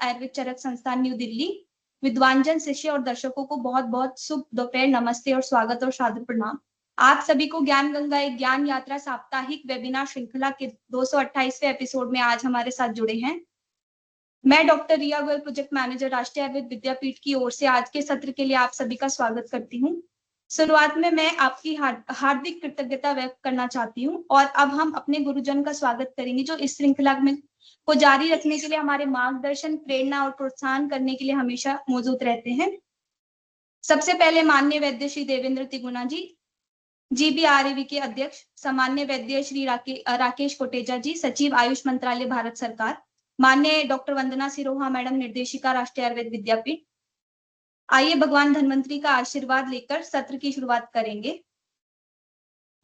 आयुर्वेद चरक संस्थान न्यू दिल्ली। विद्वानजन, शिष्य और दर्शकों को बहुत बहुत शुभ दोपहर, नमस्ते और स्वागत और सादर प्रणाम। आप सभी को ज्ञान गंगा एक ज्ञान यात्रा साप्ताहिक वेबिनार श्रृंखला के 228वें एपिसोड में आज हमारे साथ जुड़े हैं। मैं डॉक्टर रिया गोयल, प्रोजेक्ट मैनेजर, राष्ट्रीय आयुर्वेद विद्यापीठ की ओर से आज के सत्र के लिए आप सभी का स्वागत करती हूँ। शुरुआत में मैं आपकी हार्दिक कृतज्ञता व्यक्त करना चाहती हूँ और अब हम अपने गुरुजन का स्वागत करेंगे जो इस श्रृंखला में को जारी रखने के लिए हमारे मार्गदर्शन, प्रेरणा और प्रोत्साहन करने के लिए हमेशा मौजूद रहते हैं। सबसे पहले माननीय वैद्य श्री देवेंद्र तिगुना जी, GBRAV के अध्यक्ष, सामान्य वैद्य श्री राकेश कोटेचा जी, सचिव आयुष मंत्रालय भारत सरकार, माननीय डॉक्टर वंदना सिरोहा मैडम, निर्देशिका राष्ट्रीय आयुर्वेद विद्यापीठ। आइए भगवान धन्वंतरी का आशीर्वाद लेकर सत्र की शुरुआत करेंगे।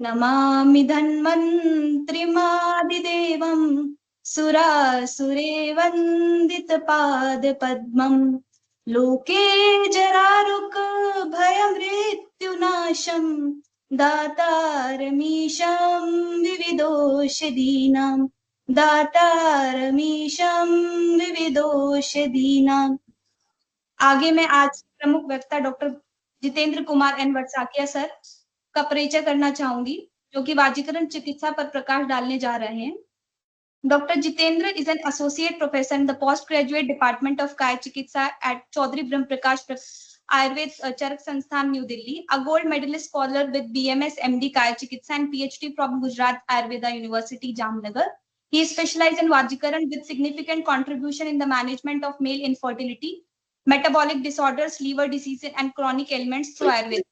नमामि धन्वंतरिमादिदेवं सुरासुरे वंदित पाद पद्मं लोके जरारुक भयमृत्युनाशं दातारमीशं विविधौषधीनां दातारमीशं विविधौषधीनां। आगे मैं आज प्रमुख वक्ता doctor Jitendra Kumar N Varshakiya sir का परिचय करना चाहूंगी, जो कि वाजीकरण चिकित्सा पर प्रकाश डालने जा रहे हैं। Dr. Jitendra is an associate professor in the postgraduate department of Kaya Chikitsa at Chaudhary Brahm Prakash Ayurved Charak Sansthan, New Delhi, a gold medalist scholar with BMS MD Kaya Chikitsa and PhD from Gujarat Ayurveda University, Jamnagar. He is specialized in Vajikaran with significant contribution in the management of male infertility, metabolic disorders, liver diseases, and chronic ailments through Ayurveda.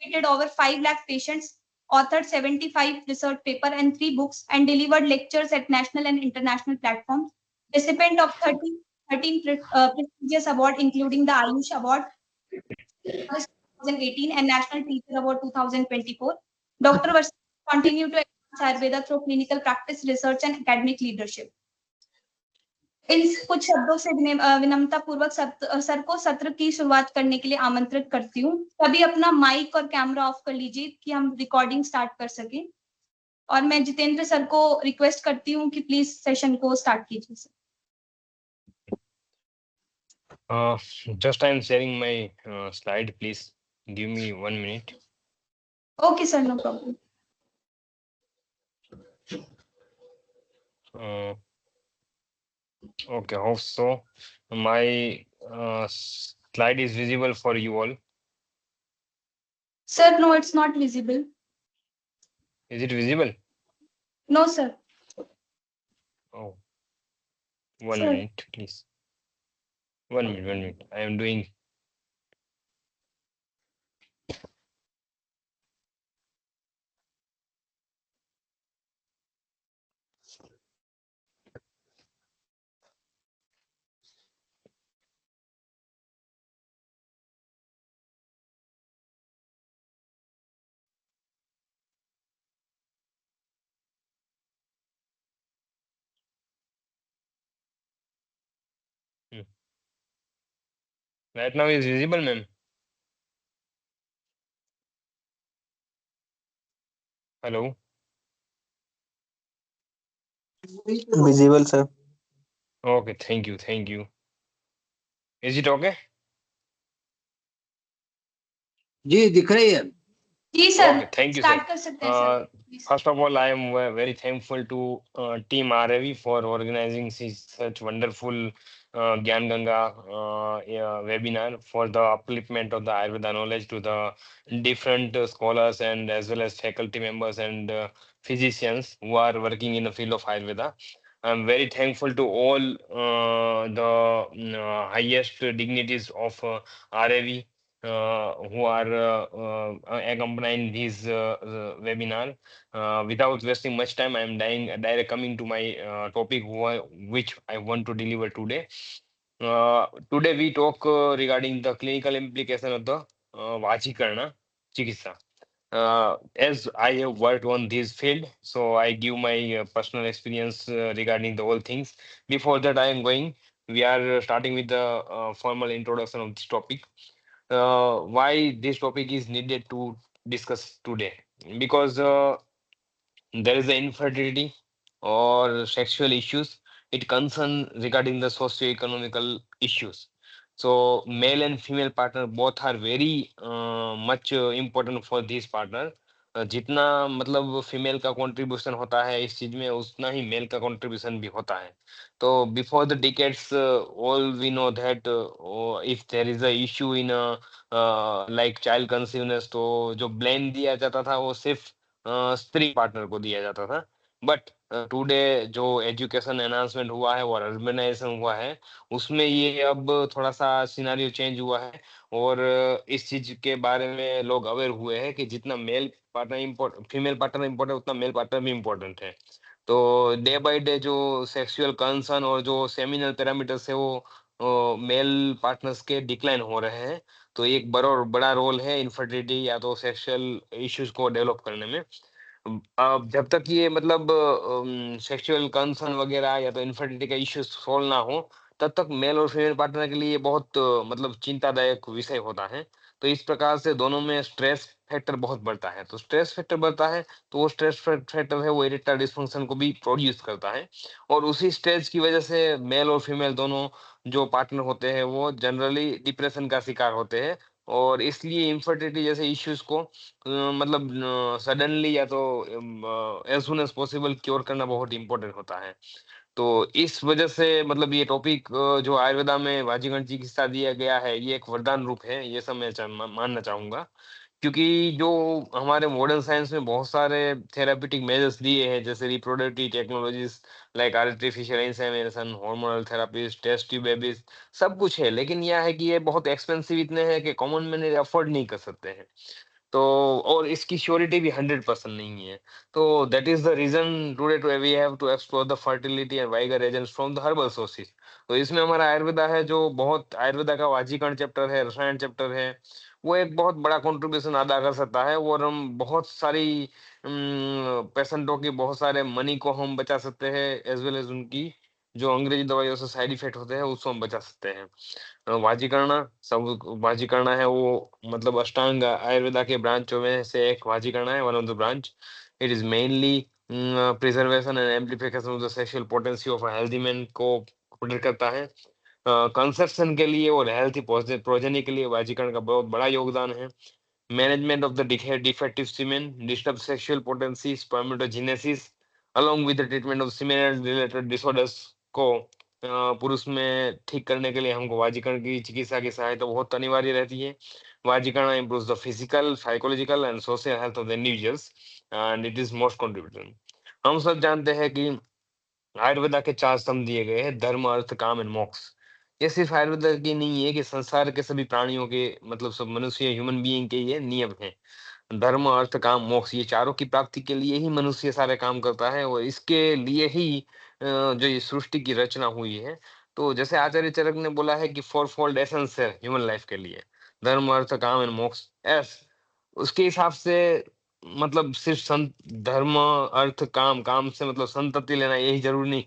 Treated over 5 lakh patients, authored 75 research papers and 3 books, and delivered lectures at national and international platforms. Recipient of 13 prestigious awards, including the Ayush Award 2018 and National Teacher Award 2024. Dr. Varsa continued to advance Ayurveda through clinical practice, research, and academic leadership. इन कुछ शब्दों से विनम्रता पूर्वक sir को सत्र की शुरुआत करने के लिए आमंत्रित करती हूँ। सभी अपना माइक और कैमरा ऑफ कर लीजिए कि हम रिकॉर्डिंग स्टार्ट कर सकें। और मैं जितेंद्र सर को रिक्वेस्ट करती हूँ कि प्लीज सेशन को स्टार्ट कीजिए sir. Just I am sharing my slide. Please give me 1 minute. Okay, sir, no problem. Okay, hope so. My slide is visible for you all. Sir, no, it's not visible. Is it visible? No, sir. Oh, 1 Sir. minute, please. 1 minute. I am doing. Right now is visible, ma'am. Hello. Visible, sir. Okay, thank you. Is it okay? जी दिख रही है। जी sir, Okay, thank you, start sir. कर सकते हैं सर। First of all, I am very thankful to Team RAV for organizing such wonderful Gyan Ganga webinar for the upliftment of the Ayurveda knowledge to the different scholars and as well as faculty members and physicians who are working in the field of Ayurveda. I'm very thankful to all the highest dignitaries of RAV who are accompanying this webinar. Without wasting much time, I am direct coming to my topic which I want to deliver today. Today we talk regarding the clinical implication of the Vachikarna Chikitsa. As I have worked on this field, so I give my personal experience regarding the whole things. Before that, I am going. We are starting with the formal introduction of this topic. Why this topic is needed to discuss today? Because there is the infertility or sexual issues it concern regarding the socio-economical issues. So male and female partner both are very much important for this partner. जितना मतलब female का contribution होता है इस चीज में उतना ही mail का कंट्रीब्यूशन भी होता है. तो before the decades all we know that if there is a issue in like child conceiveness तो जो ब्लेम दिया जाता था वो सिर्फ स्त्री पार्टनर को दिया जाता था. बट टुडे जो एजुकेशन एनहांसमेंट हुआ है और अर्बनाइजेशन हुआ है उसमें ये अब थोड़ा सा सिनारियो चेंज हुआ है. और इस चीज के बारे में लोग अवेयर हुए हैं कि जितना male partner import female partner important है उतना मेल पार्टनर भी इम्पोर्टेंट है. तो डे बाय डे जो सेक्सुअल कंसर्न और जो सेमिनल पैरामीटर्स है वो मेल पार्टनर्स के डिक्लाइन हो रहे हैं. तो एक बड़ा बड़ा रोल है इनफर्टिलिटी या तो सेक्सुअल इश्यूज को डेवलप करने में. अब जब तक ये मतलब सेक्सुअल कंसर्न वगैरह या तो इनफर्टिलिटी का इश्यू सॉल्व ना हो तब तक मेल और फीमेल पार्टनर के लिए ये बहुत मतलब चिंतादायक विषय होता है. तो इस प्रकार से दोनों में स्ट्रेस फैक्टर बहुत बढ़ता है. तो स्ट्रेस फैक्टर बढ़ता है तो वो स्ट्रेस फैक्टर है वो इरेक्टाइल डिस्फंक्शन को भी प्रोड्यूस करता है. और उसी स्ट्रेस की वजह से मेल और फीमेल दोनों जो पार्टनर होते हैं वो जनरली डिप्रेशन का शिकार होते हैं. और इसलिए इनफर्टिलिटी जैसे इश्यूज को मतलब सडनली या तो as soon as possible cure करना बहुत इंपॉर्टेंट होता है. तो इस वजह से मतलब ये टॉपिक जो आयुर्वेदा में वाजीगण चिकित्सा दिया गया है ये एक वरदान रूप है ये सब मैं मानना चाहूंगा. क्योंकि जो हमारे मॉडर्न साइंस में बहुत सारे थेराप्यूटिक मेजर्स दिए हैं जैसे reproductive technologies like artificial insemination hormonal therapies test tube babies सब कुछ है. लेकिन यह है कि ये बहुत एक्सपेंसिव इतने हैं कि कॉमन मैन अफोर्ड नहीं कर सकते हैं. तो और इसकी श्योरिटी भी 100% नहीं है. तो that is the reason today too we have to explore the fertility and vigour agents from the herbal sources. तो इसमें हमारा आयुर्वेदा है जो बहुत आयुर्वेदा का वाजीकरण चैप्टर है रसायन चैप्टर है वो एक बहुत बड़ा कंट्रीब्यूशन अदा कर सकता है. और हम बहुत सारी पेशेंटों की बहुत सारे मनी को हम बचा सकते हैं एज वेल एज उनकी जो अंग्रेजी दवाइयों से साइड इफेक्ट होते हैं उसको हम बचा सकते हैं. वाजीकरण सब वाजीकरण है वो मतलब अष्टांग आयुर्वेदा के ब्रांचों में से एक वाजीकरण है one of the branch. It is mainly preservation and amplification of the sexual potency of a healthy man को प्रोटेक्ट करता है. कंसेप्शन के लिए और हेल्थी प्रोजेनी के लिए वाजीकरण का बहुत बड़ा योगदान है. Management of the defective semen disturb sexual potency spermatogenesis along with the treatment of semen related disorders को पुरुष में ठीक करने के लिए हमको वाजीकरण की चिकित्सा की सहायता बहुत अनिवार्य रहती है. वाजीकरण improves the physical, psychological and social health of the individuals and it is most contributing. हम सब जानते हैं कि आयुर्वेदा के 4 स्तंभ दिए गए हैं धर्म अर्थ काम एंड मोक्ष. ये सिर्फ आयुर्वेदा की नहीं है कि संसार के सभी प्राणियों के मतलब सब मनुष्य ह्यूमन बीइंग के ये नियम है. धर्म अर्थ काम मोक्ष ये चारों की प्राप्ति के लिए ही मनुष्य सारे काम करता है और इसके लिए ही जो ये सृष्टि की रचना हुई है. तो जैसे आचार्य चरक ने बोला है कि फोर फोल्ड एसेंस है ह्यूमन लाइफ के लिए धर्म अर्थ काम एंड मोक्ष. एस उसके हिसाब से मतलब सिर्फ धर्म अर्थ काम काम से मतलब संतति लेना यही जरूरी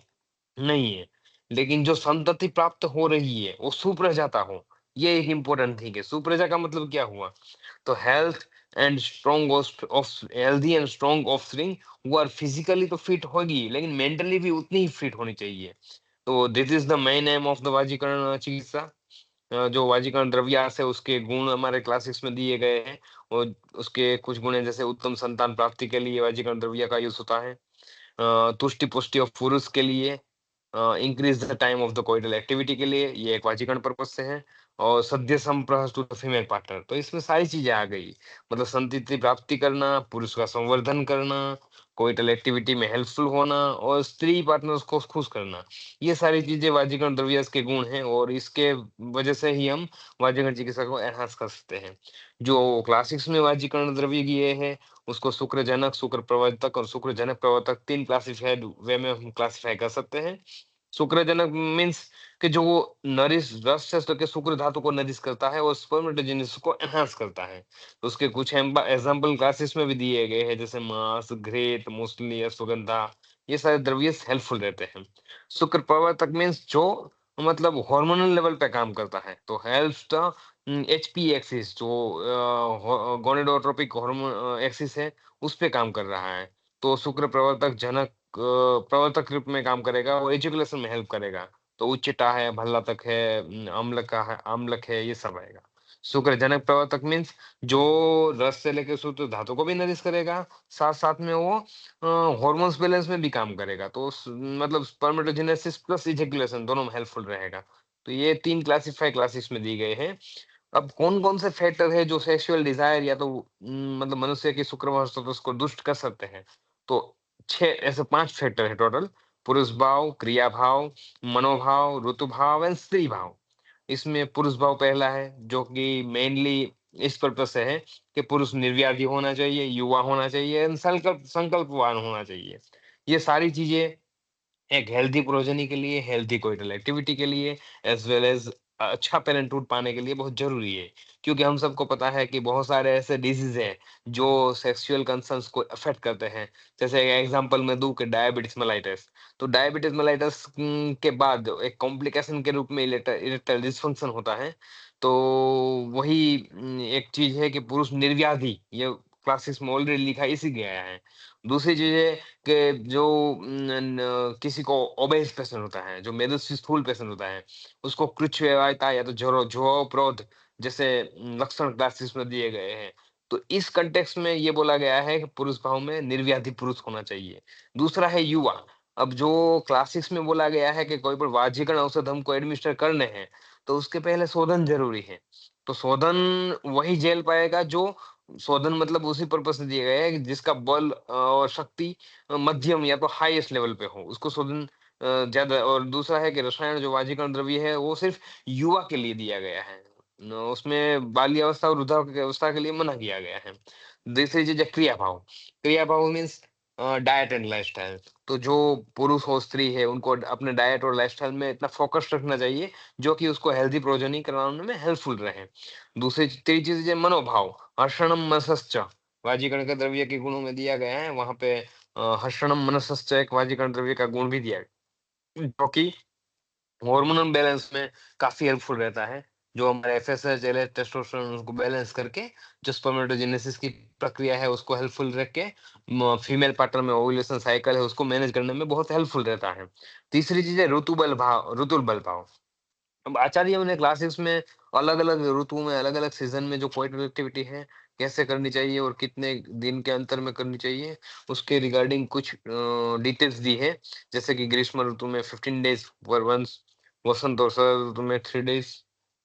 नहीं है. लेकिन जो संतति प्राप्त हो रही है वो सुप्रजाता हो ये एक इम्पोर्टेंट थिंग है. सुप्रजा का मतलब क्या हुआ तो health and strong of healthy and strong offspring वो आर फिजिकली तो फिट होगी लेकिन मेंटली भी उतनी ही फिट होनी चाहिए. तो this is the main aim of the वाजीकरण चिकित्सा. जो वाजीकरण द्रव्यास है उसके गुण हमारे क्लासिक्स में दिए गए हैं. और उसके कुछ गुण हैं जैसे उत्तम संतान प्राप्ति के लिए वाजीकरण द्रव्य का यूज होता है. तुष्टि पुष्टि ऑफ पुरुष के लिए increase the time of the coital activity के लिए ये एक वाजीकरण पर्पज से है. और सद्य संप्रहस टू द फीमेल पार्टनर तो इसमें सारी चीजें आ गई मतलब संतति प्राप्ति करना पुरुष का संवर्धन करना कोइटल एक्टिविटी में हेल्पफुल होना और स्त्री पार्टनर्स को खुश करना. ये सारी चीजें वाजीकरण द्रव्य के गुण हैं और इसके वजह से ही हम वाजीकरण चिकित्सा को एनहांस कर सकते हैं. जो क्लासिक्स में वाजीकरण द्रव्य किए हैं उसको शुक्रजनक शुक्र प्रवर्तक और शुक्रजनक प्रवर्तक 3 क्लासिफाइड वे में हम क्लासिफाई कर सकते हैं. शुक्रजनक मीन्स कि जो नरिश रस से के शुक्र धातु को नरिश करता है और स्पर्मेटोजेनेसिस को एनहांस करता है. तो उसके कुछ एग्जांपल क्लासेस में भी दिए गए हैं जैसे मांस घृत मूसली अश्वगंधा ये सारे द्रव्य हेल्पफुल रहते हैं. शुक्र प्रवर्तक मीन्स जो मतलब हार्मोनल लेवल पे काम करता है तो हेल्प्स द एचपी एक्सिस जो गोनेडोट्रोपिक हार्मोन एक्सिस है उस पे काम कर रहा है. तो शुक्र प्रवर्तक जनक प्रवर्तक रूप में काम करेगा, वो एजुकेशन में हेल्प करेगा। तो उच्चटा है, भल्लातक है, आम्लक है, ये सब आएगा। शुक्रजनक प्रवर्तक मीन्स जो रस से लेके सूत्र धातु को भी नरिश करेगा, साथ-साथ में वो हार्मोन्स बैलेंस में भी काम करेगा। तो मतलब स्पर्मेटोजेनेसिस प्लस इजैकुलेशन दोनों में हेल्पफुल रहेगा। तो ये 3 क्लासेस में दी गए हैं। अब कौन-कौन से फैक्टर है जो सेक्सुअल डिजायर या तो मतलब मनुष्य की शुक्रवार स्टेटस को दुष्ट कर सकते हैं? तो 6 ऐसे 5 फैक्टर है टोटल। पुरुष भाव, क्रिया भाव, मनोभाव, ऋतु भाव एंड स्त्री भाव। इसमें पुरुष भाव पहला है, जो कि मेनली इस पर्पज से है कि पुरुष निर्व्याधि होना चाहिए, युवा होना चाहिए एंड संकल्पवान होना चाहिए। ये सारी चीजें एक हेल्दी प्रोजनी के लिए, हेल्दी कोइटल एक्टिविटी के लिए एज़ वेल एज़ अच्छा पैरेंटहुड पाने के लिए बहुत ज़रूरी है। क्योंकि हम सबको पता है कि बहुत सारे ऐसे डिसीज़ हैं, जो सेक्सुअल कंसर्न्स को अफ़ेक्ट करते हैं। जैसे एग्ज़ाम्पल मैं दूँ कि डायबिटिस मेलाइटस। तो डायबिटिस मेलाइटस के बाद एक कॉम्प्लिकेशन के रूप में इरेक्टाइल डिस्फंक्शन होता है। तो वही एक चीज़ है कि पुरुष निर्व्याधि, ये क्लासिस में ऑलरेडी लिखा इसी गया है। दूसरी चीज़ है कि जो किसी को ओबेस पेशेंट होता है, जो मेदस्वी स्थूल पेशेंट होता है, उसको कृच्छ्रवायता या तो जुड़ाव-क्रोध जैसे लक्षण क्लासिस में दिए गए हैं। तो इस कॉन्टेक्स्ट में ये बोला गया है कि पुरुष भाव में निर्व्याधि पुरुष होना चाहिए। दूसरा है युवा। अब जो क्लासिस में बोला गया है कि कोई पर वाजीकरण औषध हमको एडमिनिस्टर करने हैं, तो उसके पहले शोधन ज़रूरी है। तो शोधन वही झेल पाएगा जो शोधन मतलब उसी पर्पस से दिया गया है कि जिसका बल और शक्ति मध्यम या तो हाईएस्ट लेवल पे हो, उसको शोधन ज़्यादा। और दूसरा है कि रसायन जो वाजीकरण द्रव्य है, वो सिर्फ़ युवा के लिए दिया गया है। उसमें बाल्यावस्था और वृद्धावस्था के लिए मना किया गया है। दूसरी चीज़ है क्रिया भाव। क्रिया भाव मीन्स डाइट एंड लाइफ़स्टाइल। तो जो पुरुष हो, स्त्री है, उनको अपने डाइट और लाइफ़स्टाइल में इतना फ़ोकस रखना चाहिए, जो कि उसको हेल्दी प्रोजेनी कराने में हेल्पफुल रहे। तीसरी चीज़ है मनोभाव। हर्षणम मनसश्च, वाजीकरण के द्रव्य के गुणों में दिया गया है, वहाँ पे हर्षणम मनसश्च एक वाजीकरण द्रव्य का गुण भी दिया है, जो कि हार्मोनल बैलेंस में काफ़ी हेल्पफुल रहता है। जो हमारे एफएसएच, एलएच, टेस्टोस्टेरोन उसको बैलेंस करके, जो स्पर्मेटोजेनेसिस की प्रक्रिया है उसको हेल्पफुल रख के, फीमेल पार्टनर में ओव्यूलेशन साइकिल है उसको मैनेज करने में बहुत हेल्पफुल रहता है। तीसरी चीज़ है ऋतुबल भाव। अब आचार्यों ने क्लासेस में अलग-अलग ऋतुओं में, अलग-अलग सीज़न में जो कोइटल एक्टिविटी है, कैसे करनी चाहिए और कितने दिन के अंतर में करनी चाहिए, उसके रिगार्डिंग कुछ डिटेल्स दी है। जैसे कि ग्रीष्म ऋतु में 15 डेज़ फॉर वन्स, वसंत और शरद ऋतु में 3 डेज़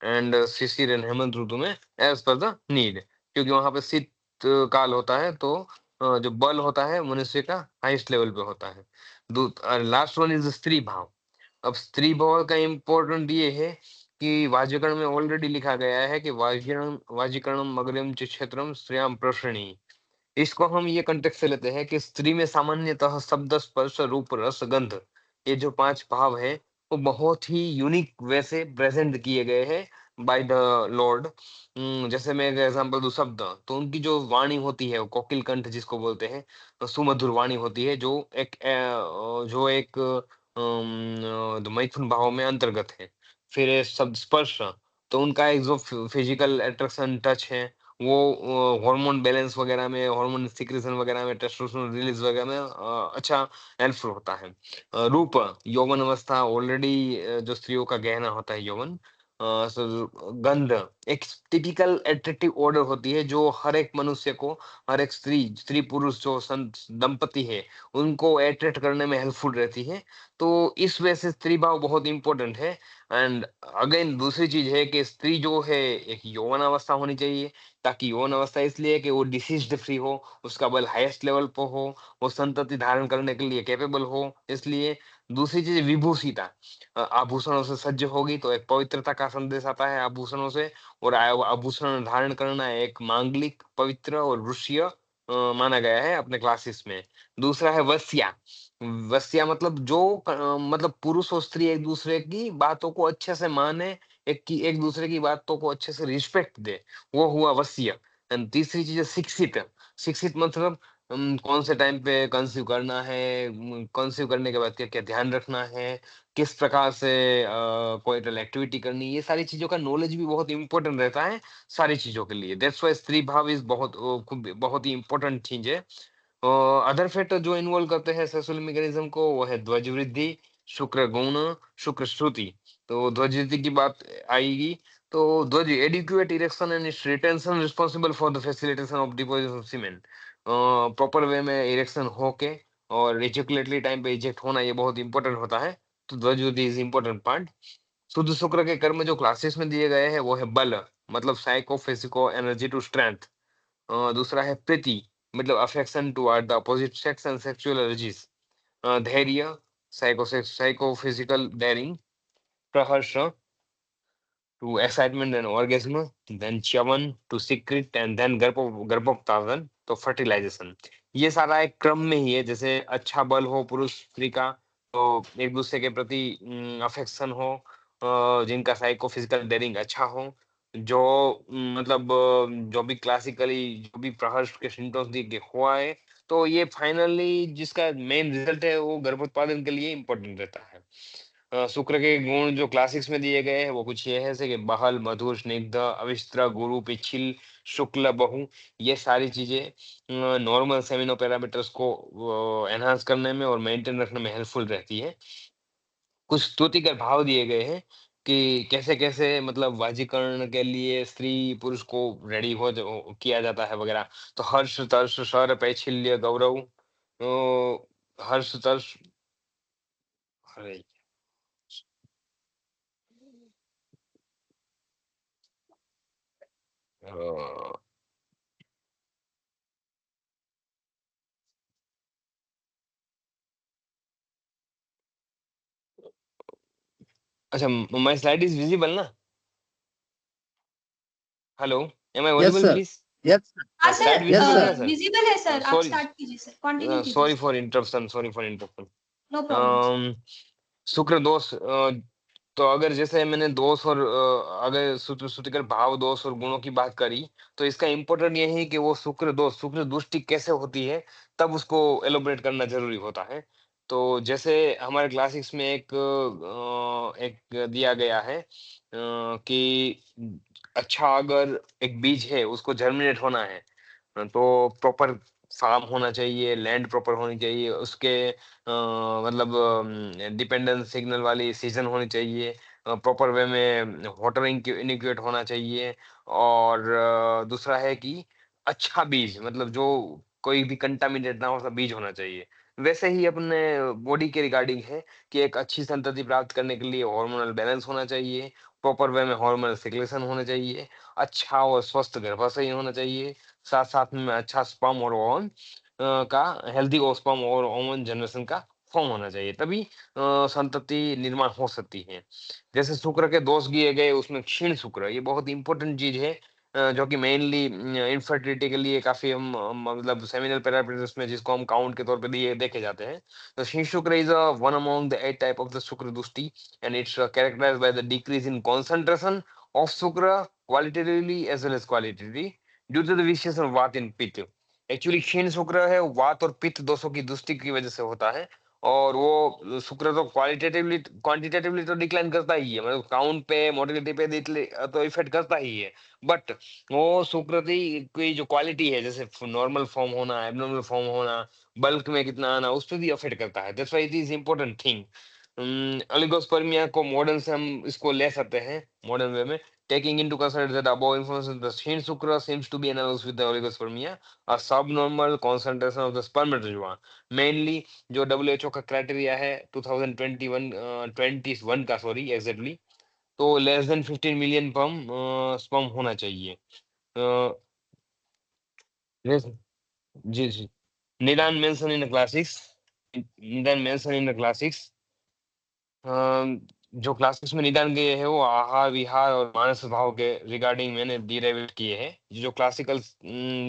एंड शिशिर एंड हेमंत ऋतु में एज़ पर द नीड। क्योंकि वहाँ पे शीत काल होता है, तो जो बल होता है मनुष्य का हाईएस्ट लेवल पे होता है। लास्ट वन इज़ स्त्री भाव। अब स्त्री भाव का इम्पोर्टेंट ये है कि वाजीकरण में ऑलरेडी लिखा गया है कि वाजीकरणम अग्र्यं च क्षेत्रम स्त्रियां प्रशनि। इसको हम ये कॉन्टेक्स्ट से लेते हैं कि स्त्री में सामान्यतः शब्द, स्पर्श, रूप, रस, गंध, ये जो 5 भाव है, वो बहुत ही यूनिक वे से प्रेजेंट किए गए हैं बाय द लॉर्ड। जैसे मैं एक एग्जांपल दूं, शब्द, तो उनकी जो वाणी होती है, वो कोकिल कंठ जिसको बोलते हैं, तो सुमधुर वाणी होती है, जो एक मैथुन भाव में अंतर्गत है। फिर है शब्द स्पर्श, तो उनका एक जो फिजिकल अट्रैक्शन टच है, वो हार्मोन बैलेंस वगैरह में, हार्मोन सिक्रीशन वगैरह में, टेस्टोस्टेरोन रिलीज वगैरह में अच्छा हेल्पफुल होता है। रूप, यौवन अवस्था ऑलरेडी जो स्त्रियों का गहना होता है यौवन। गंध एक टिपिकल एट्रैक्टिव ऑर्डर होती है जो हर एक मनुष्य को, हर एक स्त्री पुरुष जो दंपति है, उनको अट्रैक्ट करने में हेल्पफुल रहती है। तो इस वजह से स्त्री भाव बहुत इंपॉर्टेंट है। एंड अगेन दूसरी चीज है कि स्त्री जो है एक यौवन अवस्था होनी चाहिए, ताकि यौवन अवस्था इसलिए कि वो डिसीज फ्री हो, उसका बल हाईएस्ट लेवल पर हो, वो संतति धारण करने के लिए कैपेबल हो, इसलिए। दूसरी चीज विभूषिता, आभूषणों से सज्ज होगी तो एक पवित्रता का संदेश आता है आभूषणों से। और आभूषण धारण करना एक मांगलिक, पवित्र और ऋषीय माना गया है अपने क्लासेस में। दूसरा है वस्या। वस्या मतलब जो मतलब पुरुष और स्त्री एक दूसरे की बातों को अच्छे से माने, एक दूसरे की बातों को अच्छे से रिस्पेक्ट दे, वो हुआ वसीय। एंड तीसरी चीज है शिक्षित। शिक्षित मतलब कौन से टाइम पे कंसीव करना है, कंसीव करने के बाद क्या क्या ध्यान रखना है, किस प्रकार से कोइटल एक्टिविटी करनी है, ये सारी चीजों का नॉलेज भी बहुत इंपॉर्टेंट रहता है सारी चीजों के लिए। दैट्स व्हाई स्त्री भाव इज बहुत बहुत ही इंपॉर्टेंट चीज है। अदर फैक्टर जो इन्वॉल्व करते हैं सक्सेसफुल मैकेनिज्म को, वो है ध्वज वृद्धि, शुक्र गुण, शुक्र श्रुति। तो ध्वज वृद्धि की बात आएगी, तो ध्वज adequate erection and it's retention responsible for the facilitation of deposition of cement. Proper way में इरेक्शन होके और इजैकुलेटरी टाइम पे इजेक्ट होना, ये बहुत इंपॉर्टेंट होता है। तो ध्वज वृद्धि इज इंपॉर्टेंट पार्ट। शुद्ध शुक्र के कर्म जो क्लासेस में दिए गए हैं वो है बल, मतलब psycho physico energy to strength. दूसरा है प्रीति, मतलब affection toward the opposite sex and sexual energies. धैर्य, साइको फिजिकल डेयरिंग। प्रहर्ष, to excitement and orgasm, then च्यवन to secret and then गर्भोत्पादन, तो फर्टिलाइजेशन। ये सारा एक क्रम में ही है। जैसे अच्छा बल हो पुरुष स्त्री का, तो एक दूसरे के प्रति अफेक्शन हो, जिनका साइको फिजिकल डेयरिंग अच्छा हो, जो मतलब जो भी क्लासिकली जो भी प्रहर्ष के सिम्टम्स दिख के हुआ है, तो ये फाइनली जिसका मेन रिजल्ट है वो गर्भोत्पादन के लिए इम्पोर्टेंट रहता है। शुक्र के गुण जो क्लासिक्स में दिए गए हैं वो कुछ ये है, जैसे कि बहल, मधुर, स्निग्ध, अविस्त्र, गुरु, पिछिल, शुक्ल, बहु। ये सारी चीजें नॉर्मल सेमिनो पैरामीटर्स को एनहांस करने में और मेंटेन रखने में हेल्पफुल रहती है। कुछ स्तुतिकर भाव दिए गए हैं कि कैसे कैसे मतलब वाजीकरण के लिए स्त्री पुरुष को रेडी हो किया जाता है वगैरह। तो हर्ष, तर्ष, शर, पैच्छिल्य, गौरव, हर्ष, तर्ष, अरे अ, अच्छा, माय स्लाइड इज विजिबल ना? Hello, am I Yes, audible sir. Please? Yes, sir. हाँ स्लाइड सर, Yes, विजिबल है sir. ना सर? विजिबल है सर, आप सॉरी, स्टार्ट कीजिए सर, कंटिन्यू कीजिए sorry sir, for interruption, sorry for interruption. No problem. शुक्र दोष, तो अगर जैसे मैंने दोष और अगर श्रुतिकर भाव दोष और गुणों की बात करी, तो इसका इम्पोर्टेंट ये है कि वो शुक्र दोष, शुक्र दृष्टि कैसे होती है, तब उसको एलोबरेट करना जरूरी होता है। तो जैसे हमारे क्लासिक्स में एक दिया गया है कि अच्छा अगर एक बीज है उसको जर्मिनेट होना है, तो प्रॉपर फार्म होना चाहिए, लैंड प्रॉपर होनी चाहिए, उसके मतलब डिपेंडेंस सिग्नल वाली सीजन होनी चाहिए, प्रॉपर वे में वाटर इनिक्वेट होना चाहिए, और दूसरा है कि अच्छा बीज, मतलब जो कोई भी कंटामिनेट ना हो सा बीज होना चाहिए। वैसे ही अपने बॉडी के रिगार्डिंग है कि एक अच्छी संतति प्राप्त करने के लिए हार्मोनल बैलेंस होना चाहिए, प्रॉपर वे में हार्मोनल सिक्रेशन होना चाहिए, अच्छा और स्वस्थ गर्भाशय होना चाहिए, साथ साथ में अच्छा स्पर्म और ओवम का हेल्दी स्पर्म और ओवम जनरेशन का फॉर्म होना चाहिए, तभी संतति निर्माण हो सकती है। जैसे शुक्र के दोष दिए गए उसमें क्षीण शुक्र, ये बहुत इंपॉर्टेंट चीज है, जो कि मेनली इनफर्टिलिटी के लिए काफी हम मतलब सेमिनल पैरामीटर्स में जिसको हम काउंट के तौर पे दिए देखे जाते हैं। तो क्षीण शुक्र is one among the 8 type of the शुक्र दुष्टि, and it's characterised by the decrease in concentration of शुक्र qualitatively as well as qualitatively due to the विशेष वात इन पित्त। एक्चुअली क्षीण शुक्र है वात और पित्त दोषों की दुष्टि की वजह से होता है, और वो शुक्र तो क्वालिटेटिवली क्वांटिटेटिवली तो डिक्लाइन करता ही है, मतलब काउंट पे मोटिलिटी पे तो इफेक्ट करता ही है। बट वो शुक्र की जो क्वालिटी है, जैसे नॉर्मल फॉर्म होना, एबनॉर्मल फॉर्म होना, बल्क में कितना आना, उस पर भी अफेक्ट करता है। That's why it is important thing. Oligospermia को मॉडर्न से हम इसको ले सकते हैं मॉडर्न वे में, taking into consideration that above information, the Shin Shukra seems to be analogous with the oligospermia, a subnormal concentration of the spermatozoa. Mainly जो WHO का क्राइटेरिया है 2021 21 का, सॉरी एग्जैक्टली, तो लेस देन 15 मिलियन स्पर्म होना चाहिए। अ, yes, जी जी। निदान mention in the classics, निदान mention in the classics, जो क्लासेस में निदान दिए हैं वो आहार विहार और मानस स्वभाव के रिगार्डिंग मैंने डिराइव किए हैं। जो क्लासिकल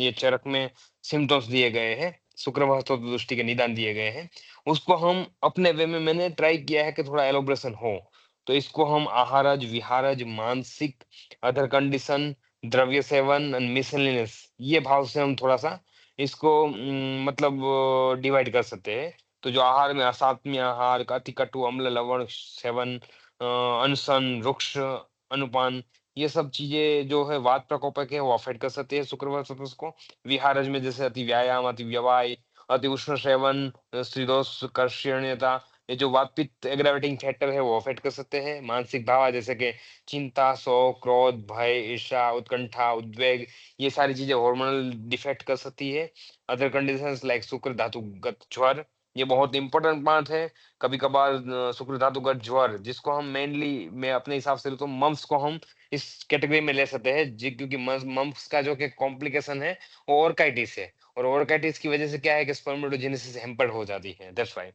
ये चरक में सिम्टम्स दिए गए हैं, शुक्रवार दृष्टि के निदान दिए गए हैं, उसको हम अपने वे में मैंने ट्राई किया है कि थोड़ा एलोब्रेशन हो। तो इसको हम आहारज विहारज मानसिक अदर कंडीशन द्रव्य सेवन एंड मिसलिनियस, ये भाव से हम थोड़ा सा इसको मतलब डिवाइड कर सकते हैं। तो जो आहार में असात्म्य आहार, अति कटु अम्ल लवण सेवन, अनशन, रुक्ष अनुपान, ये सब चीजें जो है वात प्रकोपक है वो अफेक्ट कर सकते हैं शुक्रवार सतस को। विहारज में जैसे अति व्यायाम, अति व्यवाय अति उष्ण सेवन, शीतोष्णकर्षणीयता, ये जो वात पित्त एग्रावेटिंग फैक्टर है वो अफेक्ट कर सकते हैं। मानसिक भाव जैसे कि चिंता, शोक, क्रोध, भय, ईर्ष्या, उत्कंठा, उद्वेग, ये सारी चीजें हार्मोनल डिफेक्ट कर सकती है। अदर कंडीशंस लाइक शुक्र धातुगत ज्वर, ये बहुत इंपॉर्टेंट पार्ट है। कभी कभार शुक्र धातुगत ज्वर, जिसको हम मेनली, मैं अपने हिसाब से तो मम्प्स को हम इस कैटेगरी में ले सकते हैं जी, क्योंकि मम्प्स का जो कि कॉम्प्लिकेशन है वो ऑर्काइटिस है, और ऑर्काइटिस की वजह से क्या है कि स्पर्मेटोजेनेसिस हैम्पर्ड हो जाती है, दैट्स व्हाई।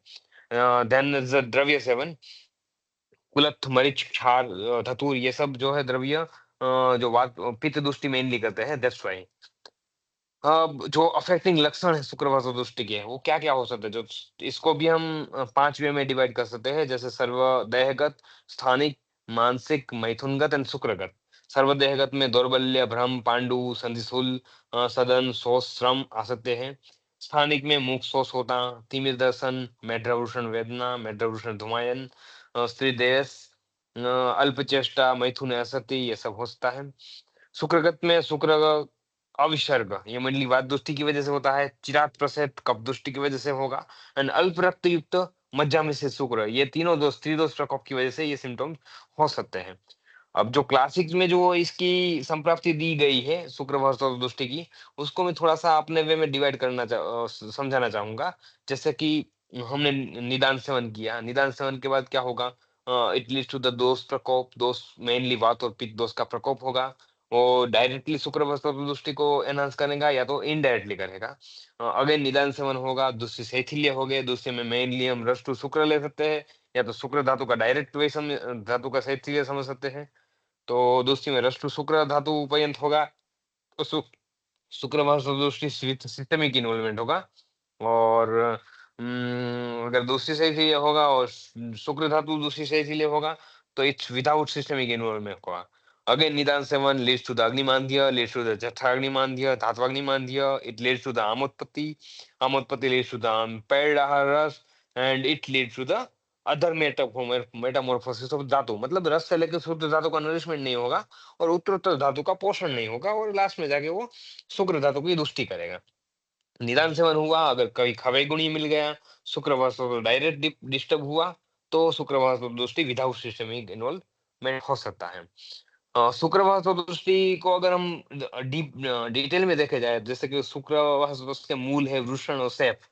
देन इज द्रव्य सेवन, कुलत्थ, मरीच, क्षार, धतूर, ये सब जो है द्रव्य जो वात पित्त दुष्टि मेनली करते हैं, दैट्स व्हाई। जो अफेक्टिंग लक्षण है शुक्रवार दृष्टि के, वो क्या क्या हो सकते हैं, जो इसको भी हम 5 वे में डिवाइड कर सकते हैं, जैसे सर्वदेहगत, स्थानिक, मानसिक, मैथुनगत एंड शुक्रगत। सर्वदेहगत में दौर्बल्य, भ्रम, पांडु, संधिशूल, सदन, शोष, श्रम आ सकते हैं। स्थानिक में मुख शोष होता, तिमिर दर्शन, मेढ्रभूषण वेदना, मेढ्रभूषण धुमायन, स्त्री देश, अल्प चेष्टा, मैथुन असक्ति, ये सब हो सकता है। शुक्रगत में शुक्र अविसर्ग, ये मंडली वात दृष्टि की वजह से होता है। चिरात प्रसेद कफ दृष्टि की वजह से होगा। एंड अल्प रक्त युक्त मज्जा में से शुक्र, ये तीनों दोष, त्रिदोष प्रकोप की वजह से ये सिम्टम्स हो सकते हैं। अब जो क्लासिक में जो इसकी संप्राप्ति दी गई है शुक्रवार दृष्टि की, उसको मैं थोड़ा सा अपने वे में डिवाइड समझाना चाहूंगा। जैसे कि हमने निदान सेवन किया, निदान सेवन के बाद क्या होगा, इट लीड्स टू द दोष प्रकोप, दोष मेनली वात और पित्त दोष का प्रकोप होगा। वो डायरेक्टली शुक्र दृष्टि को एनहांस करेगा या तो इनडायरेक्टली करेगा। अगेन निदान सेवन होगा, दूसरी शैथिल्य हो गए, दूसरे में मेनली हम रस टू शुक्र ले सकते हैं, या तो शुक्र धातु का डायरेक्ट वे धातु का शैथिल्य समझ सकते हैं। तो दूसरी में रस टू शुक्र धातु उपयंत होगा, तो शुक्रवार दृष्टि सिस्टमिक इन्वॉल्वमेंट होगा। और अगर दूसरी से इसीलिए होगा और शुक्र धातु दूसरी से इसीलिए होगा, तो इट्स विदाउट सिस्टमिक इन्वॉल्वमेंट होगा। अगेन निदान सेवन लीड्स टू द अग्निमांद्य, लीड्स टू द जठराग्निमांद्य, धात्वाग्निमांद्य, इट लीड्स टू द आमोत्पत्ति, आमोत्पत्ति लीड्स टू द पेड़ रस, and it leads to the other metamorphosis of धातु, मतलब रस से लेकर शुद्ध धातु का नरिशमेंट नहीं होगा और उत्तरोत्तर धातु का पोषण नहीं होगा, और लास्ट में जाके वो शुक्र धातु की दुष्टि करेगा। निदान सेवन हुआ, अगर कभी खवे गुणी मिल गया, शुक्रवार तो डायरेक्ट डिस्टर्ब हुआ, तो शुक्रवार तो दृष्टि विदाउट सिस्टमिक इन्वॉल्वमेंट हो सकता है। शुक्रवार तो दृष्टि को अगर हम डीप डिटेल में देखे जाए, जैसे कि शुक्रवार के मूल है वृषण और सैफ,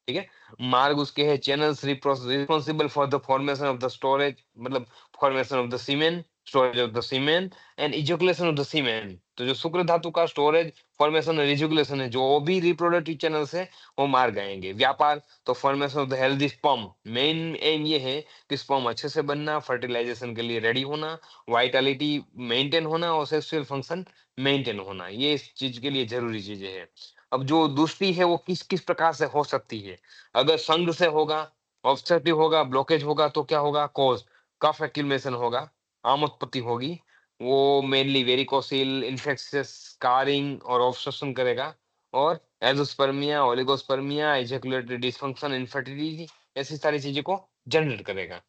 ठीक है। मार्ग उसके है channels responsible for the formation of the storage, मतलब formation of the semen, storage of the semen and ejaculation of the semen. तो जो शुक्र धातु का स्टोरेज, फॉर्मेशन और इजोकुलेशन है, जो भी रिप्रोडक्टिव चैनल्स है, वो मार्ग आएंगे। व्यापार तो formation of the healthy sperm, main M ये है कि स्पर्म अच्छे से बनना, फर्टिलाइजेशन के लिए रेडी होना, वाइटलिटी मेंटेन होना और सेक्सुअल फंक्शन मेंटेन होना, ये इस चीज के लिए जरूरी चीजें हैं। अब जो दूसरी है वो किस किस प्रकार से हो सकती है, अगर संघ से होगा, ऑब्स्ट्रक्टिव होगा, ब्लॉकेज होगा, तो क्या होगा, कॉज कफ एक्यूमुलेशन होगा, आम उत्पत्ति होगी, वो मेनली वेरिकोसिल, इन्फेक्शियस, स्कारिंग और ऑब्स्ट्रक्शन करेगा, और azoospermia, oligospermia, ejaculatory dysfunction, infertility, ऐसी सारी चीजों को जनरेट करेगा।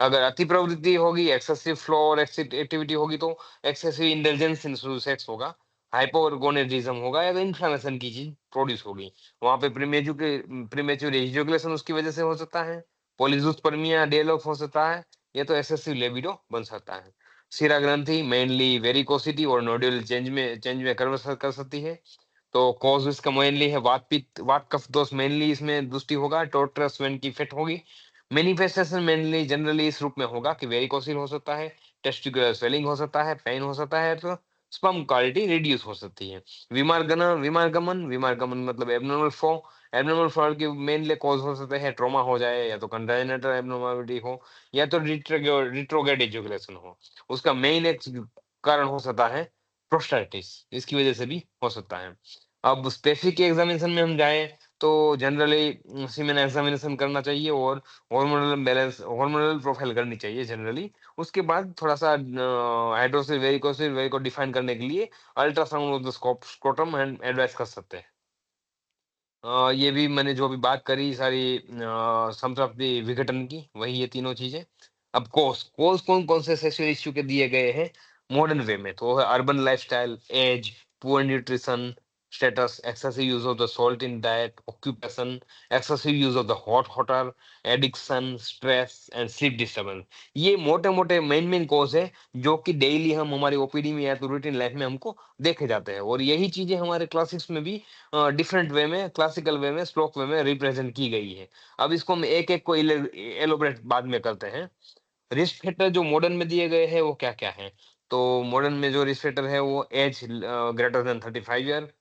अगर अति प्रवृत्ति होगी, एक्सेसिव फ्लो और एक्टिविटी होगी, तो एक्सेसिव इंटेलिजेंस इन सेक्स होगा, हाइपोगोनेडिज्म होगा, या तो इन्फ्लेमेशन की चीज प्रोड्यूस होगी, वहां पे प्रीमेच्योर एजुकेशन उसकी वजह से हो सकता है, पॉलीजूस्पर्मिया डेवलप हो सकता है, या तो एक्सेसिव लिबिडो बन सकता है। शिरा ग्रंथि मेनली वेरिकोसिटी और नोड्यूल चेंज में कर सकती है। तो कॉज इसका मेनली है वात पित्त, वात कफ दोष मेनली इसमें दृष्टि होगा, टोट्रस वेन की फिट होगी। मैनिफेस्टेशन मेनली जनरली इस रूप में होगा कि वेरिकोसिल हो सकता है, टेस्टिकुलर स्वेलिंग हो सकता है, पेन हो सकता है, तो स्पर्म क्वालिटी रिड्यूस हो सकती है। विमारगमन मतलब एबनॉर्मल फ्लो, एबनॉर्मल फ्लो की मेनली कॉज हो सकते हैं ट्रॉमा हो जाए, या तो कंजेनिटल एबनॉर्मलिटी हो, या तो रिट्रोग्रेड एजुकेशन हो। उसका मेन एक कारण हो सकता है प्रोस्टेटिस, इसकी वजह से भी हो सकता है। अब स्पेसिफिक एग्जामिनेशन में हम जाए, तो जनरली सीमेन एग्जामिनेशन करना चाहिए और हार्मोनल बैलेंस, हार्मोनल प्रोफाइल करनी चाहिए जनरली। उसके बाद थोड़ा सा हाइड्रोसिल वेरिकोसिल को डिफाइन करने के लिए ultrasound of the scrotum and advice कर सकते हैं। ये भी मैंने जो भी बात करी सारी संतृप्ति विघटन की, वही ये तीनों चीजें। अब कोस कौन कौन से सेक्सुअल इश्यू के दिए गए हैं मॉडर्न वे में, तो है urban lifestyle, age, poor nutrition, status, excessive use of the salt in diet, occupation, excessive use of the hot water, addiction, stress and sleep disturbance. ये मोटे मोटे मेन कॉज है जो कि डेली हम हमारी ओपीडी में या तो रूटीन लाइफ में हमको देखे जाते हैं, और यही चीजें हमारे क्लासिक्स में भी डिफरेंट वे में, क्लासिकल वे में, स्लोक वे में रिप्रेजेंट की गई है। अब इसको हम एक एक को एलोबरेट बाद में करते हैं। रिस्क फैक्टर जो मॉडर्न में दिए गए हैं वो क्या क्या है? तो मॉडर्न में जो रिस्क फैक्टर है वो age greater than 35 year,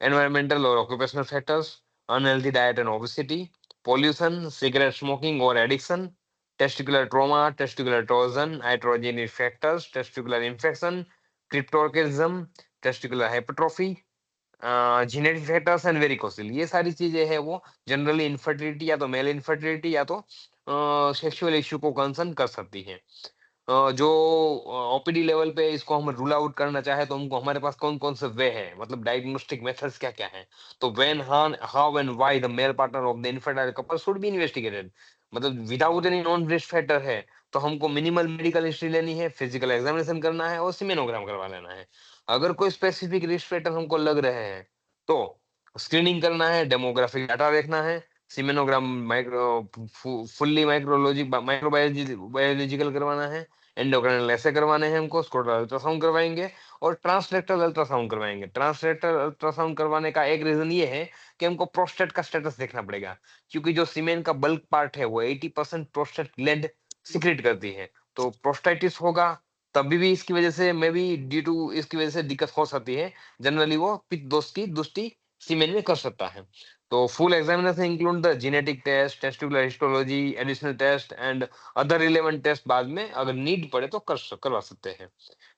environmental or occupational factors, unhealthy diet and obesity, pollution, cigarette smoking or addiction, testicular trauma, testicular torsion, iatrogenic factors, testicular infection, cryptorchidism, testicular hypertrophy, genetic factors and varicocele. ये सारी चीजें है वो generally infertility या तो male infertility या तो sexual issue को कंसर्न कर सकती है। जो ओपीडी लेवल पे इसको हम रूल आउट करना चाहे तो हमको हमारे पास कौन कौन से वे हैं, मतलब डायग्नोस्टिक मेथड्स क्या क्या हैं? तो when, how and why the male partner of the infertile couple should be investigated, मतलब without any non risk factor है तो हमको मिनिमल मेडिकल हिस्ट्री लेनी है, फिजिकल एग्जामिनेशन करना है और सीमेनोग्राम करवा लेना है। अगर कोई स्पेसिफिक रिस्क फैक्टर हमको लग रहे हैं तो स्क्रीनिंग करना है, डेमोग्राफिक डाटा देखना है, semenogram micro fully micrology microbiology biological करवाना है, एंडोक्राइनल ऐसे करवाने हैं हमको, स्क्रोटल अल्ट्रासाउंड करवाएंगे और ट्रांसरेक्टल अल्ट्रासाउंड करवाएंगे। ट्रांसरेक्टल अल्ट्रासाउंड करवाने का एक रीजन ये है कि हमको प्रोस्टेट का स्टेटस देखना पड़ेगा, क्योंकि जो सीमेन का बल्क पार्ट है वो 80% प्रोस्टेट ग्लैंड सिक्रेट करती है। तो प्रोस्टाइटिस होगा तभी भी इसकी वजह से, मे बी ड्यू टू इसकी वजह से दिक्कत हो सकती है। जनरली वो पित्त दोष की दुष्टि सीमेन में कर सकता है। तो full examination include the genetic test, testicular histology, additional test and other relevant test बाद में अगर नीड पड़े तो करवा सकते हैं।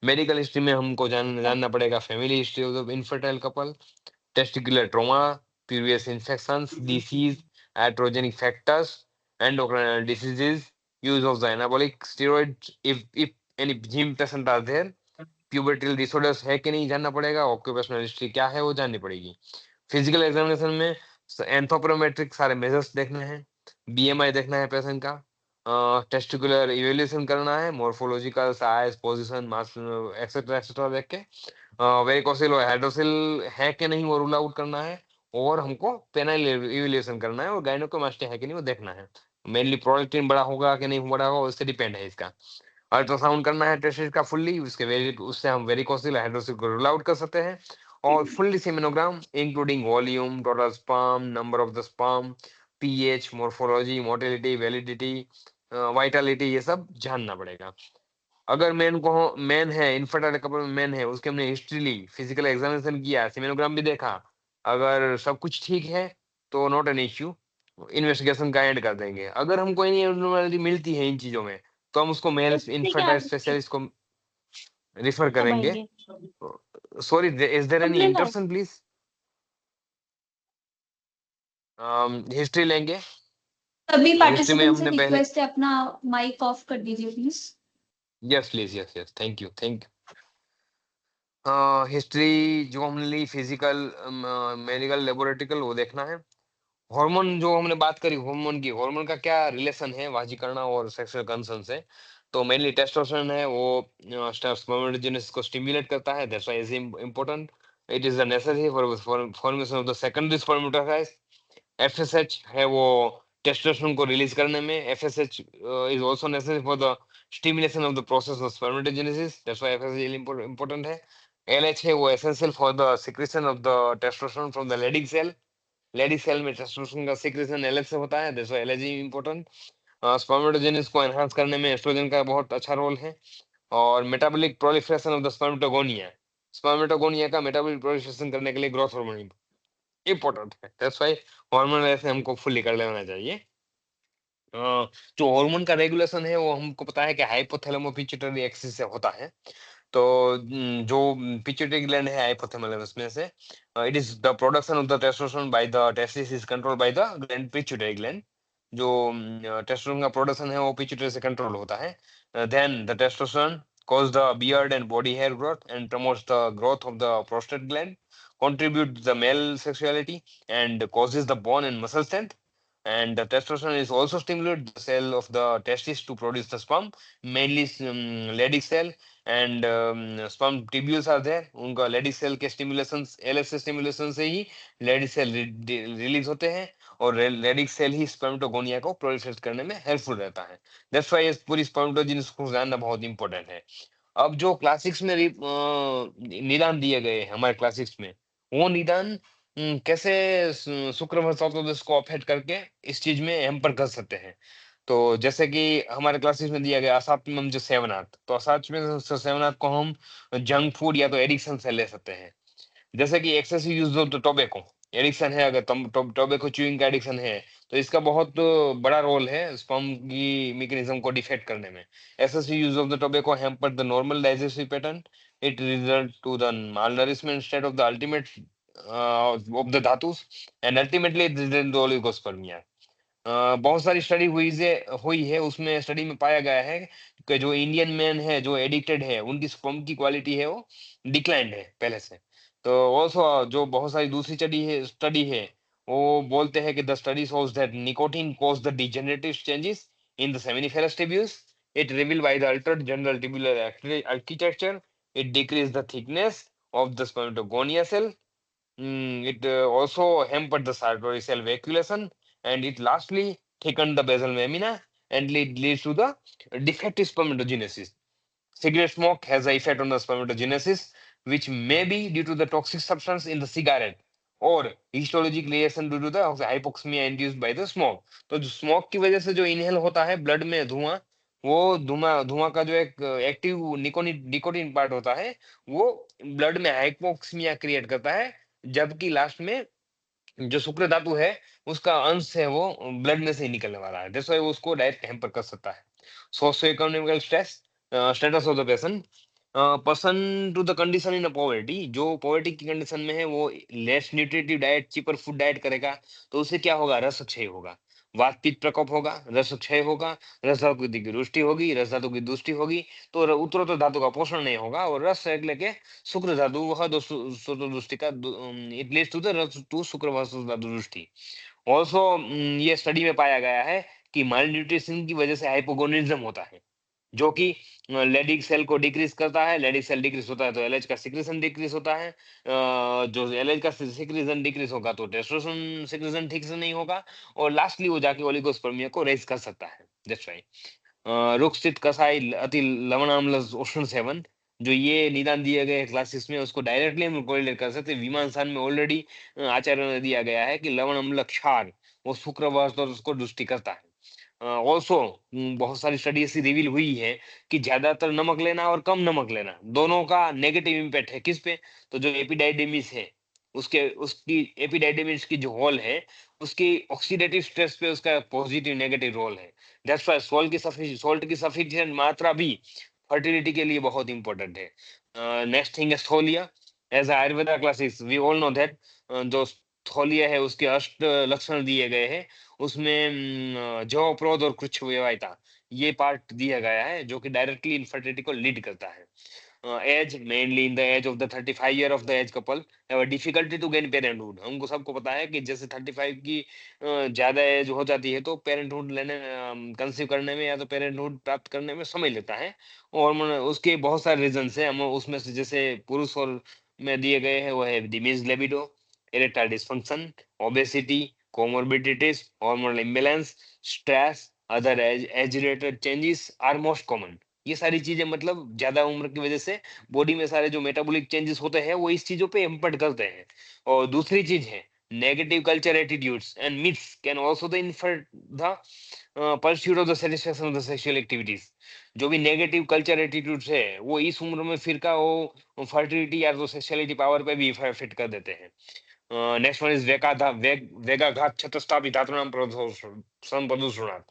मेडिकल हिस्ट्री में हमको जानना पड़ेगा family history of the infertile couple, testicular trauma, previous infections, disease, iatrogenic factors, endocrine diseases, use of the anabolic steroids if any gym patient are there, pubertal disorders है कि नहीं जानना पड़ेगा, ऑक्यूपेशनल हिस्ट्री क्या है वो जाननी पड़ेगी। फिजिकल एग्जामिनेशन में एंथ्रोपोमेट्रिक सारे मेजर्स देखने हैं, बीएमआई देखना है पेशेंट का, टेस्टिकुलर इवेल्युएशन करना है, मोर्फोलॉजिकल साइज, पोजीशन, मास एक्सेट्रा एक्सेट्रा देख के वेरिकोसिल और हाइड्रोसिल है कि नहीं वो रूल आउट करना है, और हमको पेनाइल इवेल्युएशन करना है और गायनेकोमास्टिया है कि नहीं वो देखना है। मेनली प्रोडक्टिन बड़ा होगा कि नहीं बड़ा होगा उससे डिपेंड है इसका। अल्ट्रासाउंड करना है टेस्टिस का फुल्ली, उससे हम वेरिकोसिल हाइड्रोसिल को रूल आउट कर सकते हैं। और fully seminogram including volume, total sperm, number of the sperm, pH, morphology, motility, validity, vitality, ये सब जानना पड़ेगा। अगर मैन है, इनफर्टाइल कपल में मैन है, उसके हमने हिस्ट्री ली, फिजिकल एग्जामिनेशन किया, सेमिनोग्राम भी देखा, अगर सब कुछ ठीक है तो नॉट एन इश्यू, इन्वेस्टिगेशन का एंड कर देंगे। अगर हमको एनी एब्नॉर्मैलिटी मिलती है इन चीजों में तो हम उसको मेल इनफर्टाइल स्पेशलिस्ट को रिफर कब करेंगे। आएंगे? Sorry, is there any complain interruption please? History लेंगे। सभी हिस्ट्री में पार्टिसिपेंट से हमने पहले, रिक्वेस्ट है अपना माइक ऑफ कर दीजिए please. Yes please, yes yes, thank you thank you. History जो हमने ली, फिजिकल, मेडिकल, लेबोरेटरिकल, वो देखना है। हार्मोन जो हमने बात करी हार्मोन की, हार्मोन का क्या रिलेशन है वाजीकरण और सेक्सुअल कंसर्न से? तो मेनली टेस्टोस्टेरोन है वो स्पर्मेटोजेनेसिस को स्टिमुलेट करता है, that's why is important. It is the necessary for formation of the secondary spermatocytes. FSH है वो टेस्टोस्टेरोन को रिलीज करने में, FSH is also necessary for the stimulation of the process of spermatogenesis, that's why FSH important है। LH है वो essential for the secretion of the testosterone from the Leydig cell. Leydig cell में testosterone का secretion LH से होता है, that's why LH is important. Spermatogenesis को enhance करने में एस्ट्रोजन का बहुत अच्छा रोल है। और metabolic proliferation of the spermatogonia, spermatogonia का मेटाबॉलिक प्रोलिफरेशन करने के लिए ग्रोथ हार्मोन इंपॉर्टेंट है, दैट्स व्हाई हार्मोन ऐसे हमको फुल्ली कर लेना चाहिए। जो हार्मोन का रेगुलेशन है वो हमको पता है कि हाइपोथैलेमो पिट्यूटरी एक्सिस से होता है। तो जो पिट्यूटरी ग्लैंड है हाइपोथैलेमस में से, it is the production of the testosterone by the testis is controlled by the gland pituitary gland. जो टेस्टोस्टेरोन का प्रोडक्शन है वो पिट्यूटरी से कंट्रोल होता है। Then the testosterone cause the beard and body hair growth and promotes the growth of the prostate gland, contribute to the male sexuality and causes the bone and muscle strength. And the testosterone is also stimulate the cell of the testis to produce the sperm, mainly Leydig cell and sperm tubules are there. उनका Leydig cell के stimulation, LS stimulation से ही Leydig cell release होते हैं और Leydig cell ही spermatogonia को proliferate करने में helpful रहता है. That's why ये पूरी स्पर्मेटोजेनेसिस को जानना बहुत इंपॉर्टेंट है. अब जो क्लासिक्स में निदान दिए गए हैं हमारे क्लासिक्स में, वो निदान कैसे शुक्र को अफेक्ट करके इस चीज में हैम्पर कर सकते हैं. तो जैसे कि हमारे क्लासेस में दिया गया असात्मम जो सेवनाथ, तो असात्मम सेवनाथ को हम जंक फूड या तो एडिक्शन से ले सकते हैं. जैसे कि excessive use of the tobacco addiction है, अगर टोबैको च्यूइंग का एडिक्शन है तो इसका बहुत बड़ा रोल है स्पर्म की मैकेनिज्म को डिफेक्ट करने में. Excessive use of the tobacco hamper the normal digestive pattern. It result to the malnourishment state of the ultimate of the धातुस and ultimately it result to oligospermia. बहुत सारी study हुई है, उसमें स्टडी में पाया गया है कि जो इंडियन मैन है जो एडिक्टेड है उनकी स्पर्म की क्वालिटी है वो डिक्लाइंड है पहले से. तो ऑल्सो जो बहुत सारी दूसरी स्टडी है वो बोलते हैं कि the study shows that nicotine cause the degenerative changes in the seminiferous tubules. It reveal by the altered general tubular architecture. It decrease the thickness of the spermatogonia cell. It also hampered the circulatory cell vacuolation, and it lastly thickened the basal lamina and leads to the defective spermatogenesis. Cigarette smoke has an effect on the spermatogenesis, which may be due to the toxic substance in the cigarette or histologic reaction due to the hypoxemia induced by the smoke. तो जो smoke की वजह से जो inhale होता है blood में धुआं, वो धुआं का जो एक एक्टिव निकोटीन पार्ट होता है वो ब्लड में हाइपोक्सीमिया क्रिएट करता है, जबकि लास्ट में जो शुक्र धातु है उसका अंश है वो ब्लड में से ही निकलने वाला है. दैट्स व्हाई वो उसको डायरेक्ट हैम्पर कर सकता है. Socio economical status of the person to the condition in poverty. जो पॉवर्टी की कंडीशन में है वो less nutritive diet, cheaper food diet करेगा तो उससे क्या होगा, रस क्षय होगा, वात पित्त प्रकोप होगा, रस क्षय होगा, रस धातु की रुष्टि होगी, रस धातु की दुष्टि होगी, तो उत्तरोत्तर धातु का पोषण नहीं होगा और रस लेके शुक्र धातु वह दुष्टि का इट लीड्स टू द रस टू शुक्र धातु दुष्टि. ऑल्सो ये स्टडी में पाया गया है कि माल न्यूट्रिशन की वजह से हाइपोगोनिज्म होता है, जो कि लेडिक सेल को डिक्रीज करता है. लेडिक सेल डिक्रीज होता है तो एलएच का सिक्रेशन डिक्रीज होता है. जो एलएच का सिक्रेशन डिक्रीज होगा तो टेस्टोस्टेरोन सिक्रेशन ठीक से नहीं होगा और लास्टली वो जाके ओलिगोस्पर्मिया को रेज कर सकता है. दैट्स व्हाई रुक्सित कसाई अति लवणाम्ल उष्ण सेवन, जो ये निदान दिए गए क्लासेस में उसको डायरेक्टली हम कोरिलेट कर सकते हैं. विमानस्थान में ऑलरेडी आचार्य ने दिया गया है कि लवण अम्ल क्षार वो शुक्रवार और उसको दुष्टि करता है. ऑल्सो बहुत सारी स्टडी ऐसी रिवील हुई है कि ज्यादातर नमक लेना और कम नमक लेना दोनों का नेगेटिव इम्पैक्ट है किस पे, तो जो एपिडाइडेमिस है उसकी एपिडाइडेमिस की जो होल है उसकी ऑक्सीडेटिव स्ट्रेस पे उसका पॉजिटिव नेगेटिव रोल है. दैट्स व्हाई सॉल्ट की सफिशिएंट मात्रा भी फर्टिलिटी के लिए बहुत इंपॉर्टेंट है. नेक्स्ट थिंग है स्थोलिया. As Ayurveda classes we all know that जो स्थोलिया है उसके अष्ट लक्षण दिए गए हैं. उसमें जौ प्रोध और कृच्छ व्यवायता ये पार्ट दिया गया है जो कि डायरेक्टली इनफर्टिलिटी को लीड करता है. As mainly in the age of the 35 year of the age couple have difficulty to gain parenthood. हमको सबको पता है कि जैसे 35 की ज्यादा एज हो जाती है तो पेरेंटहुड लेने कंसीव करने में या तो पेरेंटहुड प्राप्त करने में समय लेता है. और उसके बहुत सारे रीजन है, हम उसमें से जैसे पुरुष और में दिए गए हैं वो है diminished libido, erectile dysfunction, obesity, comorbidities, hormonal imbalance, stress, other age-related changes are most common. ये सारी चीजें मतलब ज्यादा उम्र की वजह से बॉडी में सारे जो मेटाबॉलिक चेंजेस होते हैं वो इस चीजों पे इम्पैक्ट करते हैं. और दूसरी चीज है negative culture attitudes and myths can also the infer the pursuit of the satisfaction of the sexual activities. जो भी नेगेटिव कल्चर एटीट्यूड्स है वो इस उम्र में फिर का वो फर्टिलिटी या तो सेक्सुअलिटी पावर पे भी इफेक्ट कर देते हैं. नेक्स्ट वन इज वेगाघात छत्रस्थापि धातुनाम प्रदूषणात्.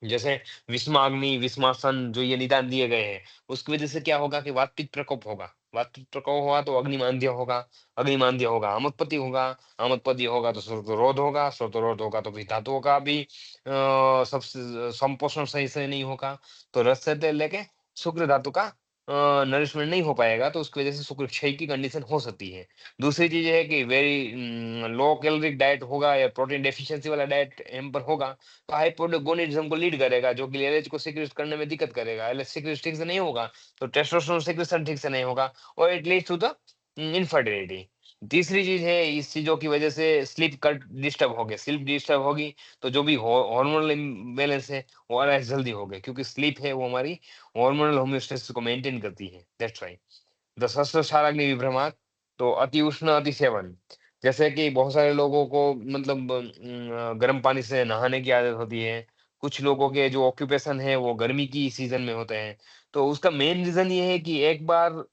जैसे विस्माग्नि, विस्मासन जो ये निदान दिए गए हैं उसकी वजह से क्या होगा कि वात पित्त प्रकोप होगा. वात पित्त प्रकोप होगा तो अग्निमांद्य होगा, अग्निमांद्य होगा आमोत्पत्ति होगा, आमोत्पत्ति होगा तो श्रोतरोध होगा, श्रोतरोध होगा तो फिर धातुओं का भी सबसे संपोषण सही से नहीं होगा तो रस से लेके शुक्र धातु का नरिशमेंट नहीं हो पाएगा तो उसकी वजह से शुक्र क्षय की कंडीशन हो सकती है। दूसरी चीज़ ये है कि वेरी लो कैलोरिक डाइट होगा या प्रोटीन डेफिशिएंसी वाला डाइट हैम्पर होगा, तो हाइपोगोनिज़्म को लीड करेगा, जो कि एलएच को सीक्रेट करने में दिक्कत करेगा। एलएच सीक्रेट ठीक से नहीं होगा, तो टेस्टोस्टेरोन सीक्रेशन ठीक से नहीं होगा और it leads to the infertility. तीसरी चीज़ है, इस चीज़ों की वजह से स्लीप कट डिस्टर्ब हो गया, स्लीप डिस्टर्ब होगी, तो जो भी हार्मोनल इम्बैलेंस है, वो अराइज़ जल्दी हो गए, क्योंकि स्लीप है वो हमारी हार्मोनल होम्योस्टेसिस को मेंटेन करती है, दैट्स व्हाई। द सहस्त्रशालाग्नि विभ्रमात्, तो अति उष्ण अति सेवन, जैसे कि बहुत सारे लोगों को मतलब गर्म पानी से नहाने की आदत होती है। कुछ लोगों के जो ऑक्यूपेशन है वो गर्मी की सीजन में होते हैं। तो उसका मेन रीजन ये है कि एक बार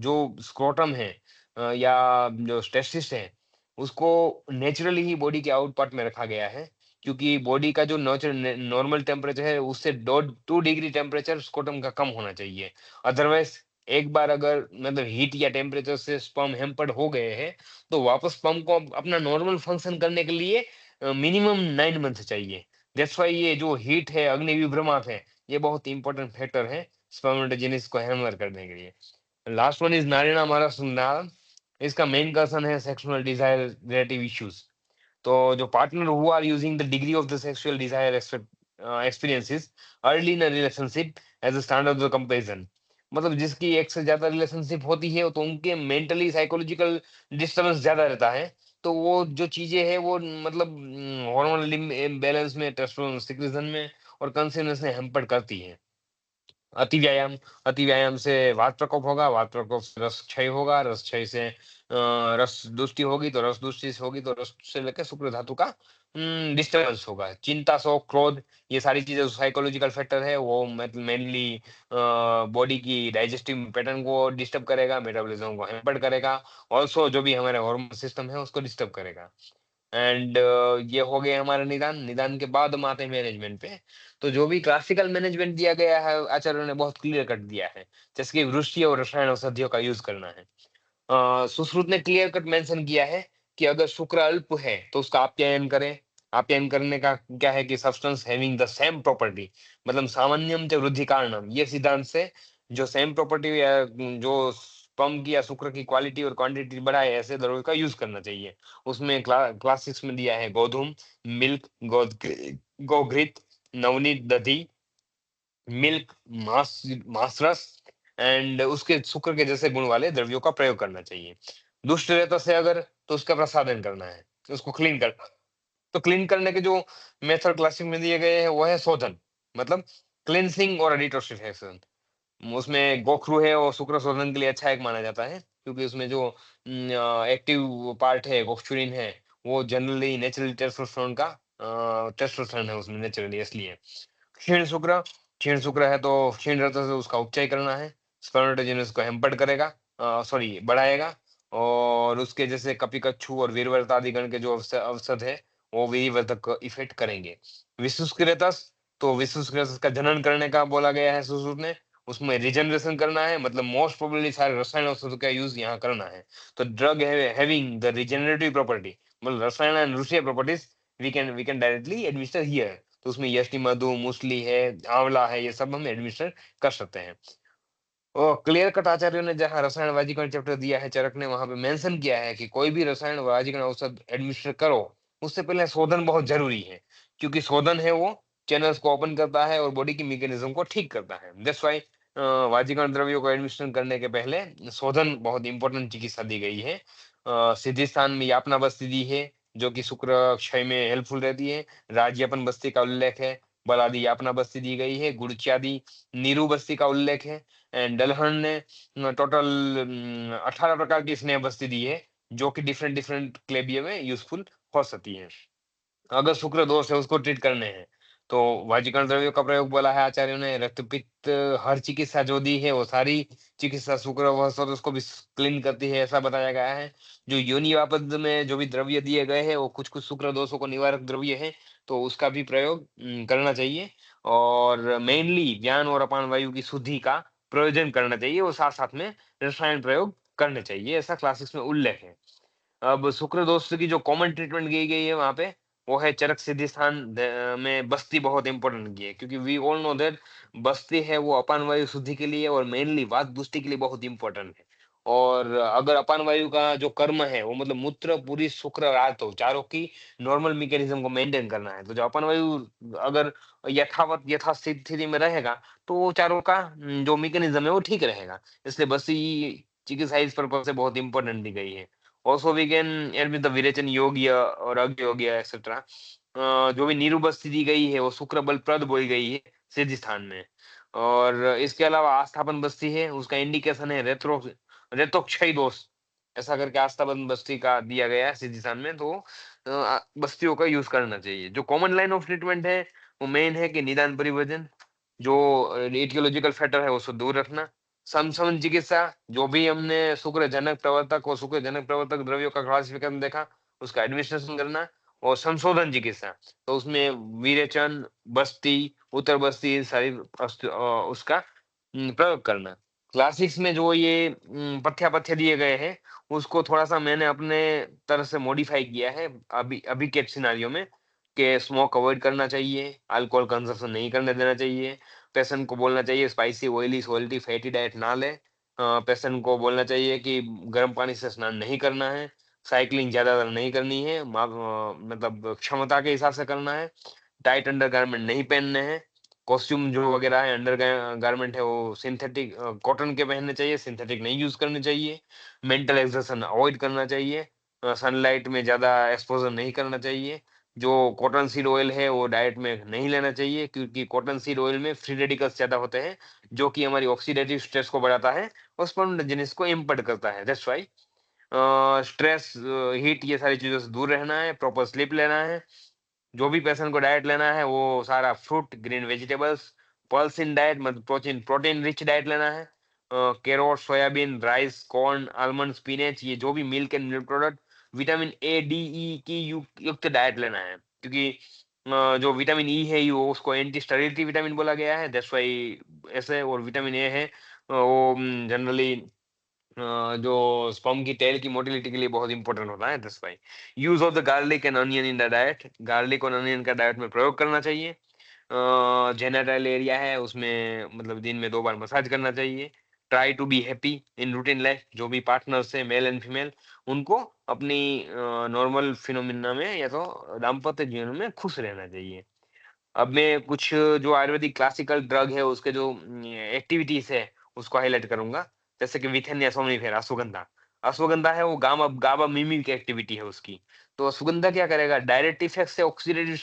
जो स्क्रोटम है या जो टेस्टिस है, उसको नेचुरली ही बॉडी के आउट पार्ट में रखा गया है, क्योंकि बॉडी का जो नॉर्मल टेम्परेचर है उससे 2 डिग्री टेम्परेचर स्क्रोटम का कम होना चाहिए। अदरवाइज एक बार अगर मतलब हीट या टेम्परेचर से स्पर्म हैम्पर्ड हो गए हैं, तो वापस स्पर्म को अपना नॉर्मल फंक्शन करने के लिए मिनिमम 9 मंथ चाहिए। दैट्स व्हाई ये जो हीट है, अग्नि विभ्रमाट है, ये बहुत इंपॉर्टेंट फैक्टर है स्पर्मेटोजेनेसिस को हैम्पर करने के लिए। लास्ट वन इज नारीना मारस नारम। इसका मेन कंसर्न है सेक्सुअल डिजायर रिलेटिव इश्यूज। तो जो partner who are using the degree of the sexual desire experiences early in a relationship as a standard of the comparison, मतलब जिसकी एक से ज्यादा रिलेशनशिप होती है तो उनके मेंटली साइकोलॉजिकल डिस्टरबेंस ज्यादा रहता है। तो वो जो चीजें हैं वो मतलब हार्मोनल इम्बैलेंस में, टेस्टोस्टेरोन सिक्रीशन में और कंसीनेंस में हैम्पर करती है। अति व्यायाम, अति व्यायाम से वात प्रकोप होगा, वात प्रकोप से रस क्षय होगा, रस क्षय से रस दुष्टि होगी, तो रस दुष्टि से होगी तो रस से लेकर शुक्र धातु का डिस्टर्बेंस होगा। चिंता, शोक, क्रोध, ये सारी चीजें साइकोलॉजिकल फैक्टर है, वो मेनली बॉडी की डाइजेस्टिव पैटर्न को डिस्टर्ब करेगा, मेटाबॉलिज्म को हैम्पर्ड करेगा, ऑल्सो जो भी हमारे हार्मोन सिस्टम है उसको डिस्टर्ब करेगा। एंड ये हो गए हमारे निदान। निदान के बाद हम आते हैं मैनेजमेंट पे। तो जो भी क्लासिकल मैनेजमेंट दिया गया है, आचार्यों ने बहुत क्लियर कट दिया है, जैसे कि वृष्टि और रसायन औषधियों का यूज करना है। सुश्रुत ने क्लियर कट मेंशन किया है कि अगर शुक्र अल्प है तो उसका आप्यायन करें। आप्यायन करने का क्या है कि substance having the same property, मतलब सामान्यम च वृद्धि कारणम, ये सिद्धांत से जो सेम प्रॉपर्टी या जो स्पर्म की या शुक्र की क्वालिटी और क्वांटिटी बढ़ाए, ऐसे द्रव्य का यूज करना चाहिए। उसमें क्लास 6 में दिया है गोधूम, मिल्क, गोघृत, नवनीत दधी, मिल्क, मांस रस एंड उसके शुक्र के जैसे गुण वाले द्रव्यों का प्रयोग करना चाहिए। दुष्ट रेतस से अगर, तो उसका प्रसादन करना है, उसको क्लीन कर। तो क्लीन करने के जो मेथड क्लासिक में दिए गए हैं वो है शोधन, मतलब क्लींसिंग और डिटॉक्सिफिकेशन। उसमें गोखरू है और शुक्र शोधन के लिए अच्छा एक माना जाता है, क्योंकि उसमें जो एक्टिव पार्ट है गोक्चुरिन है, वो जनरली नेचुरली टेस्टोस्टेरोन का टेस्टोस्टेरोन है उसमें नेचुरली, इसलिए क्षीण शुक्र। क्षीण शुक्र है तो क्षीण रक्त से उसका उपचय करना है, स्पर्मेटोजेनेसिस को हैम्पर्ड करेगा, सॉरी बढ़ाएगा, और उसके जैसे कपिकच्छु और वीरव्रत आदि गण के जो अवसद है वो वीरवर्धक इफेक्ट करेंगे। विशुष्क, तो विशुष्क का जनन करने का बोला गया है सुश्रुत ने। उसमें रिजनरेशन करना है, मतलब मोस्ट प्रोबेबली सारे रसायन औषधों का यूज यहाँ करना है। तो drug having the regenerative property, मतलब रसायन एंड रूसीय properties, we can directly administer here. तो उसमें यष्टि मधु, मूसली है, आंवला है, ये सब हम एडमिनिस्टर कर सकते हैं। और क्लियर कट आचार्यों ने जहाँ रसायन वाजीकरण चैप्टर दिया है चरक ने, वहां पे मेंशन किया है कि कोई भी रसायन वाजीकरण औषध एडमिनिस्टर करो, उससे पहले शोधन बहुत जरूरी है, क्योंकि शोधन है वो चैनल्स को ओपन करता है और बॉडी की मैकेनिज्म को ठीक करता है। दैट्स व्हाई वाजीकरण द्रव्यों को एडमिनिस्टर करने के पहले शोधन बहुत इंपॉर्टेंट चिकित्सा दी गई है। सिद्धि स्थान में यापना बस्ती दी है, जो कि शुक्र क्षय में हेल्पफुल रहती है। राज्यपन बस्ती का उल्लेख है, बलादी यापना बस्ती दी गई है, गुड़च्यादी नीरू बस्ती का उल्लेख है। एंड डलहन ने टोटल 18 प्रकार की स्नेह बस्ती दी है, जो कि डिफरेंट डिफरेंट क्लेबिये में यूजफुल हो सकती है। अगर शुक्र दोष है उसको ट्रीट करने हैं, तो वाजीकरण द्रव्यों का प्रयोग बोला है आचार्यों ने। रक्त पित्त, हर चिकित्सा जो दी है वो सारी चिकित्सा शुक्र व उसको भी क्लीन करती है, ऐसा बताया गया है। जो योनि वापद में जो भी द्रव्य दिए गए हैं वो कुछ कुछ शुक्र दोषों को निवारक द्रव्य है, तो उसका भी प्रयोग करना चाहिए। और मेनली ज्ञान और अपान वायु की शुद्धि का प्रयोजन करना चाहिए, और साथ साथ में रसायन प्रयोग करने चाहिए, ऐसा क्लासिक्स में उल्लेख है। अब शुक्र दोष की जो कॉमन ट्रीटमेंट दी गई है वहां पे, वो है चरक सिद्धि स्थान में बस्ती बहुत इंपॉर्टेंट की है, क्योंकि वी ऑल नो दैट बस्ती है वो अपान वायु शुद्धि के लिए और मेनली वात पुष्टि के लिए बहुत इंपॉर्टेंट है। और अगर अपान वायु का जो कर्म है वो मतलब मूत्र पूरी शुक्र रात हो, चारों की नॉर्मल मैकेनिज्म को मेंटेन करना है, तो जो अपान वायु अगर यथावत यथास्थिति स्थिति में रहेगा तो वो चारों का जो मैकेनिज्म है वो ठीक रहेगा। इसलिए बस्ती चिकित्सा इस पर्पज से बहुत इंपॉर्टेंट दी गई है। Also we can add with the विरेचन योग्य और अग्नि योग्य एक्सेट्रा। जो भी नीरू बस्ती दी गई है वो शुक्र बल प्रद बोई गई है सिद्धि स्थान में। और इसके अलावा आस्थापन बस्ती है, उसका इंडिकेशन है रेतोक्षय दोष, ऐसा करके आस्थापन बस्ती का दिया गया है सिद्धि स्थान में। तो बस्तियों का यूज करना चाहिए। जो कॉमन लाइन ऑफ ट्रीटमेंट है वो मेन है कि निदान परिवर्जन, जो एटियोलॉजिकल फैक्टर है उसको दूर रखना, समसमन चिकित्सा, जो भी हमने शुक्रजनक प्रवर्तक और शुक्रजनक प्रवर्तक द्रव्यों का क्लासिफिकेशन देखा उसका एडमिनिस्ट्रेशन करना, और संशोधन चिकित्सा, तो उसमें विरेचन, बस्ती, उत्तर बस्ती सारी उसका प्रयोग करना। क्लासिक्स में जो ये पथ्य दिए गए हैं उसको थोड़ा सा मैंने अपने तरह से मॉडिफाई किया है अभी अभी के सिनारियो में, कि स्मोक अवॉइड करना चाहिए, अल्कोहल कंजप्शन नहीं करने देना चाहिए, पेशेंट को बोलना चाहिए spicy oily salty fatty diet ना ले, पेशेंट को बोलना चाहिए कि गर्म पानी से स्नान नहीं करना है, साइकिलिंग ज्यादातर नहीं करनी है, मतलब क्षमता के हिसाब से करना है, टाइट अंडर गारमेंट नहीं पहनने हैं, कॉस्ट्यूम जो वगैरह है अंडर गारमेंट है वो सिंथेटिक कॉटन के पहनने चाहिए, सिंथेटिक नहीं यूज करने चाहिए, मेंटल एक्सर्शन अवॉइड करना चाहिए, सनलाइट में ज्यादा एक्सपोजर नहीं करना चाहिए, जो कॉटन सीड ऑयल है वो डाइट में नहीं लेना चाहिए, क्योंकि कॉटन सीड ऑयल में फ्री रेडिकल्स ज्यादा होते हैं जो कि हमारी ऑक्सीडेटिव स्ट्रेस को बढ़ाता है और स्पॉन्टेनियस को इम्पेक्ट करता है। दैट्स व्हाई स्ट्रेस, हीट, ये सारी चीजों से दूर रहना है, प्रॉपर स्लीप लेना है। जो भी पेशेंट को डाइट लेना है वो सारा fruit green vegetables, pulse in diet मतलब प्रोटीन प्रोटीन रिच डाइट लेना है, carrot soybean rice corn almond spinach, ये जो भी milk and milk product, vitamin A D E की युक्त डाइट लेना है, क्योंकि जो विटामिन ई है वो उसको एंटी स्टेरिलिटी विटामिन बोला गया है, दैट्स व्हाई ऐसे। और विटामिन ए है वो जनरली जो स्पर्म की टेल की मोटिलिटी के लिए बहुत इंपॉर्टेंट होता है, that's why. Use of the garlic and onion in the diet, garlic और अनियन का डाइट में प्रयोग करना चाहिए। जेनिटल एरिया है उसमें मतलब दिन में 2 बार मसाज करना चाहिए। Try to be happy in routine life, जो भी पार्टनर्स है मेल एंड फीमेल उनको अपनी नॉर्मल फिनोमिना में या तो दाम्पत्य जीवन में खुश रहना चाहिए। अब मैं कुछ जो आयुर्वेदिक क्लासिकल ड्रग है उसके जो एक्टिविटीज है उसको हाईलाइट करूंगा, जैसे कि विथेनिया सोमनिफेरा अश्वगंधा। अश्वगंधा है वो गामा गाबा मिमिक एक्टिविटी है उसकी। तो अश्वगंधा क्या करेगा, डायरेक्ट इफेक्ट से ऑक्सीडेटिव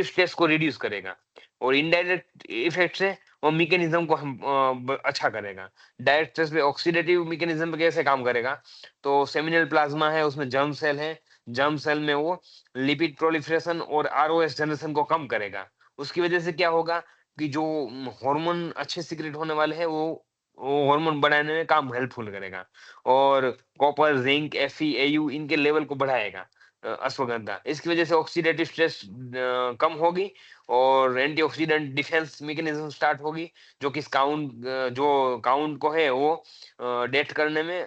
स्ट्रेस को रिड्यूस करेगा, और इनडायरेक्ट इफेक्ट से वो मैकेनिज्म को हम अच्छा करेगा। डायरेक्ट स्ट्रेस पे ऑक्सीडेटिव मैकेनिज्म पे कैसे काम करेगा, तो सेमिनल प्लाज्मा है उसमें जर्म सेल है, जर्म सेल में वो लिपिड प्रोलिफरेशन और आरओएस जनरेशन को कम करेगा। उसकी वजह से क्या होगा कि जो हार्मोन अच्छे सीक्रेट होने वाले हैं वो हार्मोन बढ़ाने में काम हेल्पफुल करेगा, और कॉपर जिंक एफई एयू इनके लेवल को बढ़ाएगा अश्वगंधा। इसकी वजह से ऑक्सीडेटिव स्ट्रेस कम होगी और एंटीऑक्सीडेंट डिफेंस मैकेनिज्म स्टार्ट होगी, जो कि जो काउंट को है वो डेथ करने में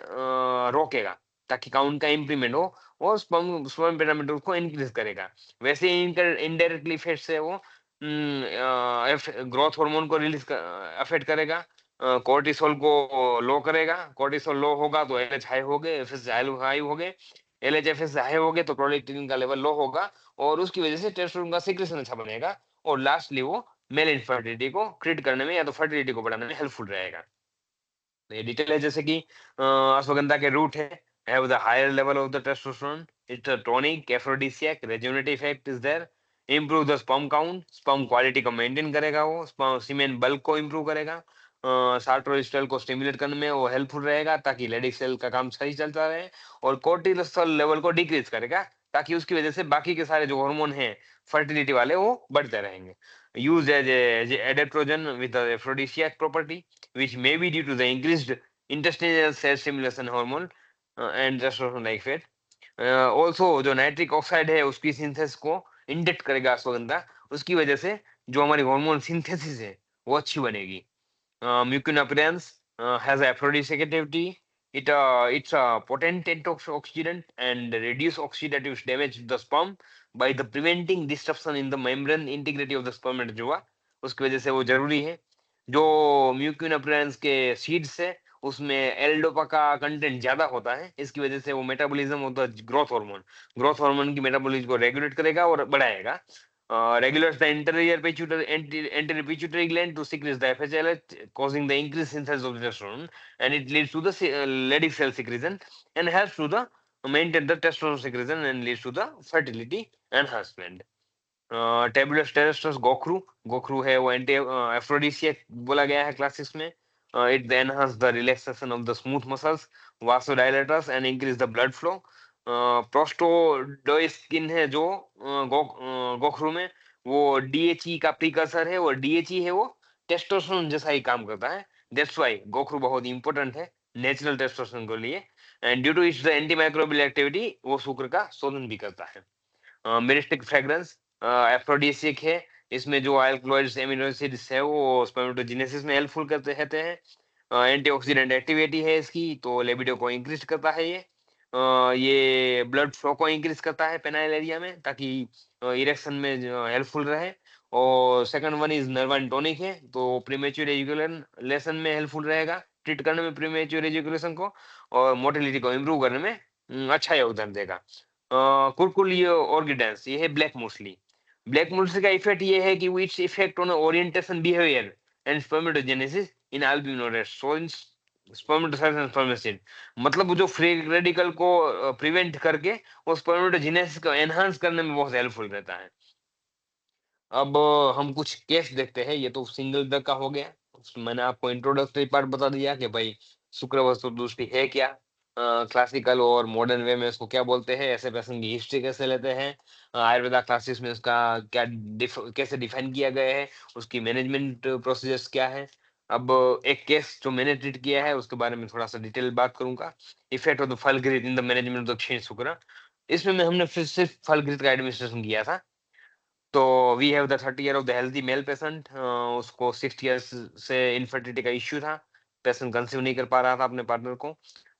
रोकेगा, ताकि काउंट का इंप्रूवमेंट हो और स्पर्म पैरामीटर को इंक्रीज करेगा। वैसे ही इनडायरेक्टली इफेक्ट से वो ग्रोथ हार्मोन को रिलीज अफेक्ट करेगा, कोर्टिसोल को लो करेगा, कोर्टिसोल लो होगा तो एलएच हाई हो गए, एफएस हाई हो गए, एलएचएफएस हाई हो गए तो प्रोलैक्टिन का लेवल लो होगा, और उसकी वजह से टेस्टोस्टेरोन का सीक्रेशन अच्छा बनेगा, और लास्टली वो मेल इनफर्टिलिटी को ट्रीट करने में या तो फर्टिलिटी को बढ़ाने में हेल्पफुल रहेगा। तो ये डिटेल है, जैसे कि अश्वगंधा के रूट है, have the higher level of the testosterone, it's a tonic aphrodisiac rejuvenative effect is there, improve the sperm count, sperm quality को मेंटेन करेगा, वो sperm सीमेन बल्क को improve करेगा, सार्ट्रोस्टेल को स्टिमुलेट करने में वो हेल्पफुल रहेगा ताकि लेडिक सेल का काम सही चलता रहे, और कोर्टिसोल लेवल को डिक्रीज करेगा ताकि उसकी वजह से बाकी के सारे जो हार्मोन हैं फर्टिलिटी वाले वो बढ़ते रहेंगे। Use as adaptogen with aphrodisiac property which may be due to the increased intestinal cell stimulation hormone and testosterone like fat. Also जो नाइट्रिक ऑक्साइड है उसकी सिंथेसिस को इंडेक्ट करेगा अश्वगंधा, उसकी वजह से जो हमारी हार्मोन सिंथेसिस है वो अच्छी बनेगी। Mucin appearance has aphrodisiac activity, It's a potent antioxidant and reduce oxidative damage to the sperm by the preventing disruption in the membrane integrity of the spermatozoa। उसकी वजह से वो जरूरी है। जो म्यूकिन अपरेंस के सीड्स है उसमें एल्डोपा का कंटेंट ज्यादा होता है, इसकी वजह से वो metabolism of the growth hormone की मेटाबॉलिज्म को रेगुलेट करेगा और बढ़ाएगा। Regulates the anterior pituitary gland to secrete the FSH, causing the increased synthesis of testosterone, and it leads to the Leydig cell secretion and helps to the maintain the testosterone secretion and leads to the fertility enhancement। Tables टेरेस्ट्रस गोखरू है वो anti एफ्रोडिसियक बोला गया है classics में। It enhance the relaxation of the smooth muscles, vasodilators and increase the blood flow. Protodioscin है जो गोखरू में, वो डीएचई का प्रीकर्सर है, वो डीएचई है वो टेस्टोस्टेरोन जैसा ही काम करता है। दैट्स व्हाई गोखरू बहुत इंपॉर्टेंट है नेचुरल टेस्टोस्टेरोन के लिए। And due to its the antimicrobial activity वो शुक्र का शोधन भी करता है। मिरिस्टिक फ्रेग्रेंस एफ्रोडिसिक है, इसमें जो अल्कलॉइड्स एमिनो एसिड्स है वो स्पर्मेटोजेनेसिस में हेल्पफुल करते रहते हैं। एंटीऑक्सीडेंट एक्टिविटी है इसकी, तो लिबिडो को इंक्रीज करता है ये ब्लड फ्लो को इंक्रीज करता है पेनाइल एरिया में ताकि इरेक्शन में हेल्पफुल रहे। और second one is nervine tonic है, तो प्रीमेच्योर एजुकेशन में हेल्पफुल रहेगा, ट्रीट करने में प्रीमेच्योर एजुकेशन को, और मोटिलिटी को इम्प्रूव करने में अच्छा योगदान देगा। कुरकुल ऑर्गिडेंस ये है ब्लैक मूसली का इफेक्ट ये है कि its effect on orientation behaviour and spermatogenesis in albino rats, so in spermatocytes and spermatids, मतलब वो जो फ्री रेडिकल को प्रिवेंट करके वो स्पर्मेटोजेनेसिस को एनहांस करने में बहुत हेल्पफुल रहता है। अब हम कुछ केस देखते हैं। ये तो सिंगल ड्रग का हो गया, मैंने आपको इंट्रोडक्टरी पार्ट बता दिया कि भाई शुक्र वस्तु दृष्टि है क्या, क्लासिकल और मॉडर्न वे में इसको क्या बोलते हैं, ऐसे पर्सन की हिस्ट्री कैसे लेते हैं, आयुर्वेदा क्लासेस में उसका क्या कैसे डिफाइन किया गया है, उसकी मैनेजमेंट प्रोसीजर्स क्या है। अब एक केस जो मैंने ट्रीट किया है उसके बारे में थोड़ा सा डिटेल बात करूंगा। इफेक्ट ऑफ द फलग्रित in the management of the क्षीण शुक्र। इसमें हमने फिर सिर्फ फलग्रित का एडमिनिस्ट्रेशन किया था। तो we have the 30 year of the healthy male patient, उसको 60 इयर्स से इनफर्टिलिटी का इश्यू था, पेशेंट कंसीव नहीं कर पा रहा था अपने पार्टनर को।